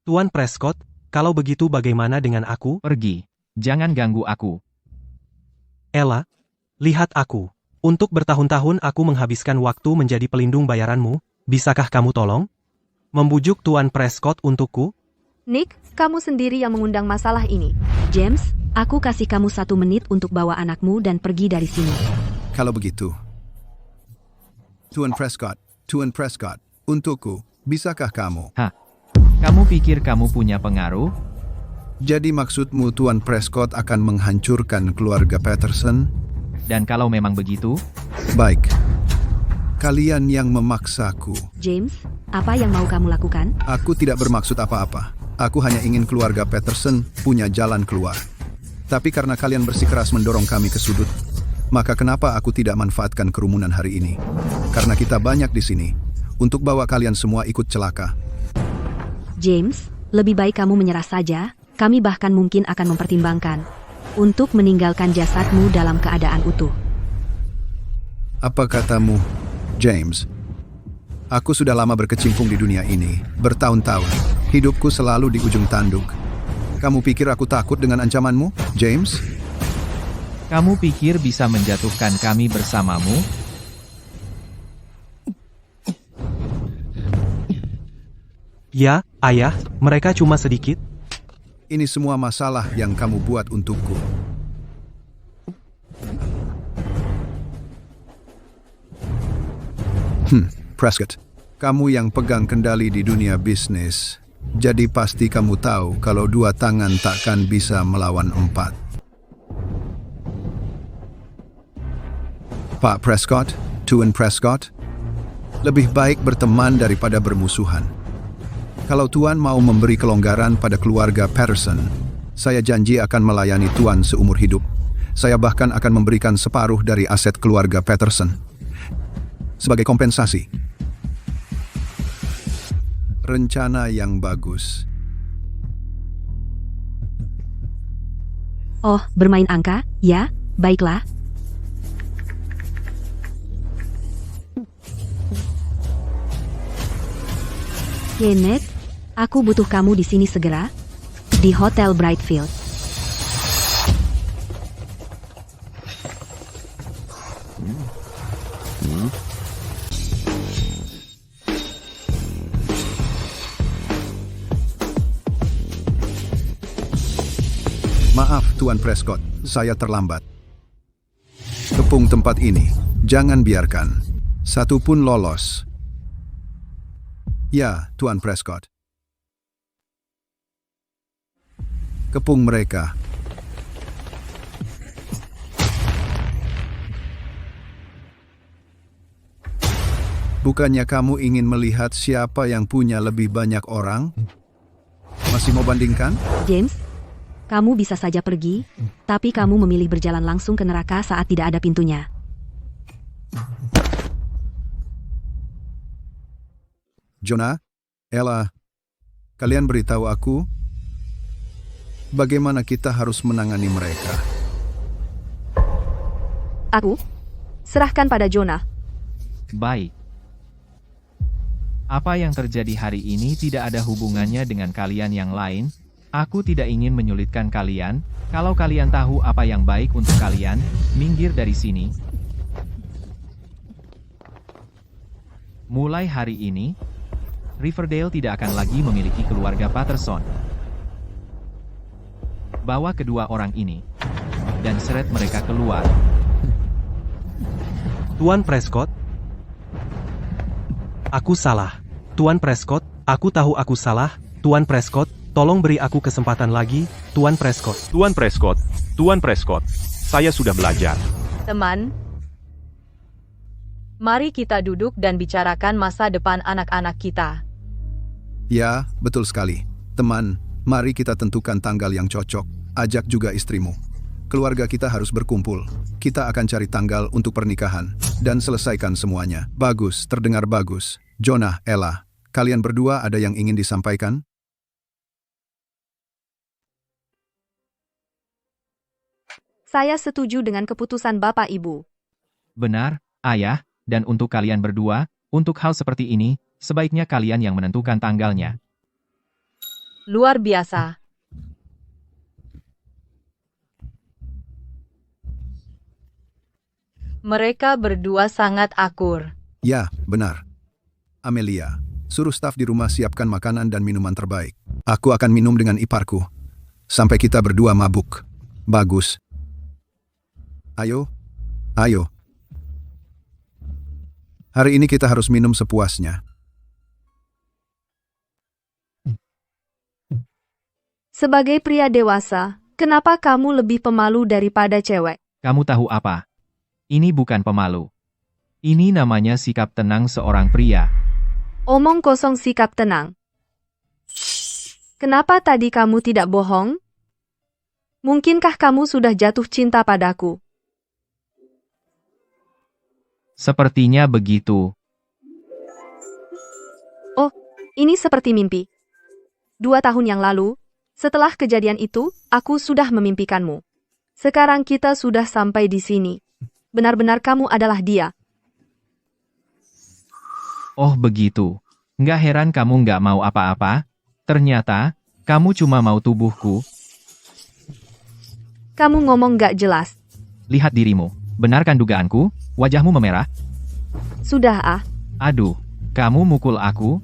Tuan Prescott, kalau begitu bagaimana dengan aku? Pergi. Jangan ganggu aku. Ella, lihat aku. Untuk bertahun-tahun aku menghabiskan waktu menjadi pelindung bayaranmu. Bisakah kamu tolong membujuk Tuan Prescott untukku? Nick, kamu sendiri yang mengundang masalah ini. James, aku kasih kamu 1 menit untuk bawa anakmu dan pergi dari sini. Kalau begitu, Tuan Prescott, untukku, bisakah kamu? Kamu pikir kamu punya pengaruh? Jadi maksudmu Tuan Prescott akan menghancurkan keluarga Patterson? Dan kalau memang begitu, Baik. Kalian yang memaksaku. James, apa yang mau kamu lakukan? Aku tidak bermaksud apa-apa. Aku hanya ingin keluarga Patterson punya jalan keluar. Tapi karena kalian bersikeras mendorong kami ke sudut, maka kenapa aku tidak manfaatkan kerumunan hari ini? Karena kita banyak di sini, untuk bawa kalian semua ikut celaka. James, lebih baik kamu menyerah saja. Kami bahkan mungkin akan mempertimbangkan untuk meninggalkan jasadmu dalam keadaan utuh. Apa katamu, James? Aku sudah lama berkecimpung di dunia ini, bertahun-tahun. Hidupku selalu di ujung tanduk. Kamu pikir aku takut dengan ancamanmu, James? kamu pikir bisa menjatuhkan kami bersamamu? Ya, ayah, mereka cuma sedikit. Ini semua masalah yang kamu buat untukku. Prescott, kamu yang pegang kendali di dunia bisnis, jadi pasti kamu tahu kalau 2 tangan takkan bisa melawan 4. Pak Prescott, Tuan Prescott, lebih baik berteman daripada bermusuhan. Kalau Tuan mau memberi kelonggaran pada keluarga Patterson, saya janji akan melayani Tuan seumur hidup. Saya bahkan akan memberikan separuh dari aset keluarga Patterson sebagai kompensasi. Rencana yang bagus. Oh, bermain angka? Ya, baiklah. Kenneth, aku butuh kamu di sini segera. Di Hotel Brightfield. Maaf, Tuan Prescott, saya terlambat. Kepung tempat ini, jangan biarkan satu pun lolos. Ya, Tuan Prescott. Kepung mereka. Bukannya kamu ingin melihat siapa yang punya lebih banyak orang? Masih mau bandingkan? James, kamu bisa saja pergi, tapi kamu memilih berjalan langsung ke neraka saat tidak ada pintunya. Jonah, Ella, kalian beritahu aku bagaimana kita harus menangani mereka. Aku? Serahkan pada Jonah. Baik. Apa yang terjadi hari ini tidak ada hubungannya dengan kalian yang lain. Aku tidak ingin menyulitkan kalian. Kalau kalian tahu apa yang baik untuk kalian, minggir dari sini. Mulai hari ini, Riverdale tidak akan lagi memiliki keluarga Patterson. Bawa kedua orang ini. Dan seret mereka keluar. Tuan Prescott? Aku salah. Tuan Prescott, aku tahu aku salah. Tuan Prescott, tolong beri aku kesempatan lagi, Tuan Prescott. Tuan Prescott, Tuan Prescott, saya sudah belajar. Teman, mari kita duduk dan bicarakan masa depan anak-anak kita. Ya, betul sekali. Teman, mari kita tentukan tanggal yang cocok. Ajak juga istrimu. Keluarga kita harus berkumpul. Kita akan cari tanggal untuk pernikahan. Dan selesaikan semuanya. Bagus, terdengar bagus. Jonah, Ella, kalian berdua ada yang ingin disampaikan? Saya setuju dengan keputusan Bapak Ibu. Benar, Ayah, dan untuk kalian berdua, untuk hal seperti ini, sebaiknya kalian yang menentukan tanggalnya. Luar biasa. Mereka berdua sangat akur. Ya, benar. Amelia, suruh staf di rumah siapkan makanan dan minuman terbaik. Aku akan minum dengan iparku. Sampai kita berdua mabuk. Bagus. Ayo, ayo. Hari ini kita harus minum sepuasnya. Sebagai pria dewasa, kenapa kamu lebih pemalu daripada cewek? Kamu tahu apa? Ini bukan pemalu. Ini namanya sikap tenang seorang pria. Omong kosong sikap tenang. Kenapa tadi kamu tidak bohong? Mungkinkah kamu sudah jatuh cinta padaku? Sepertinya begitu. Oh, ini seperti mimpi. 2 tahun yang lalu, setelah kejadian itu, aku sudah memimpikanmu. Sekarang kita sudah sampai di sini. Benar-benar kamu adalah dia. Oh begitu. Nggak heran kamu nggak mau apa-apa. Ternyata, kamu cuma mau tubuhku. Kamu ngomong gak jelas. Lihat dirimu. Benarkan dugaanku? Wajahmu memerah. Sudah ah. Aduh, kamu mukul aku?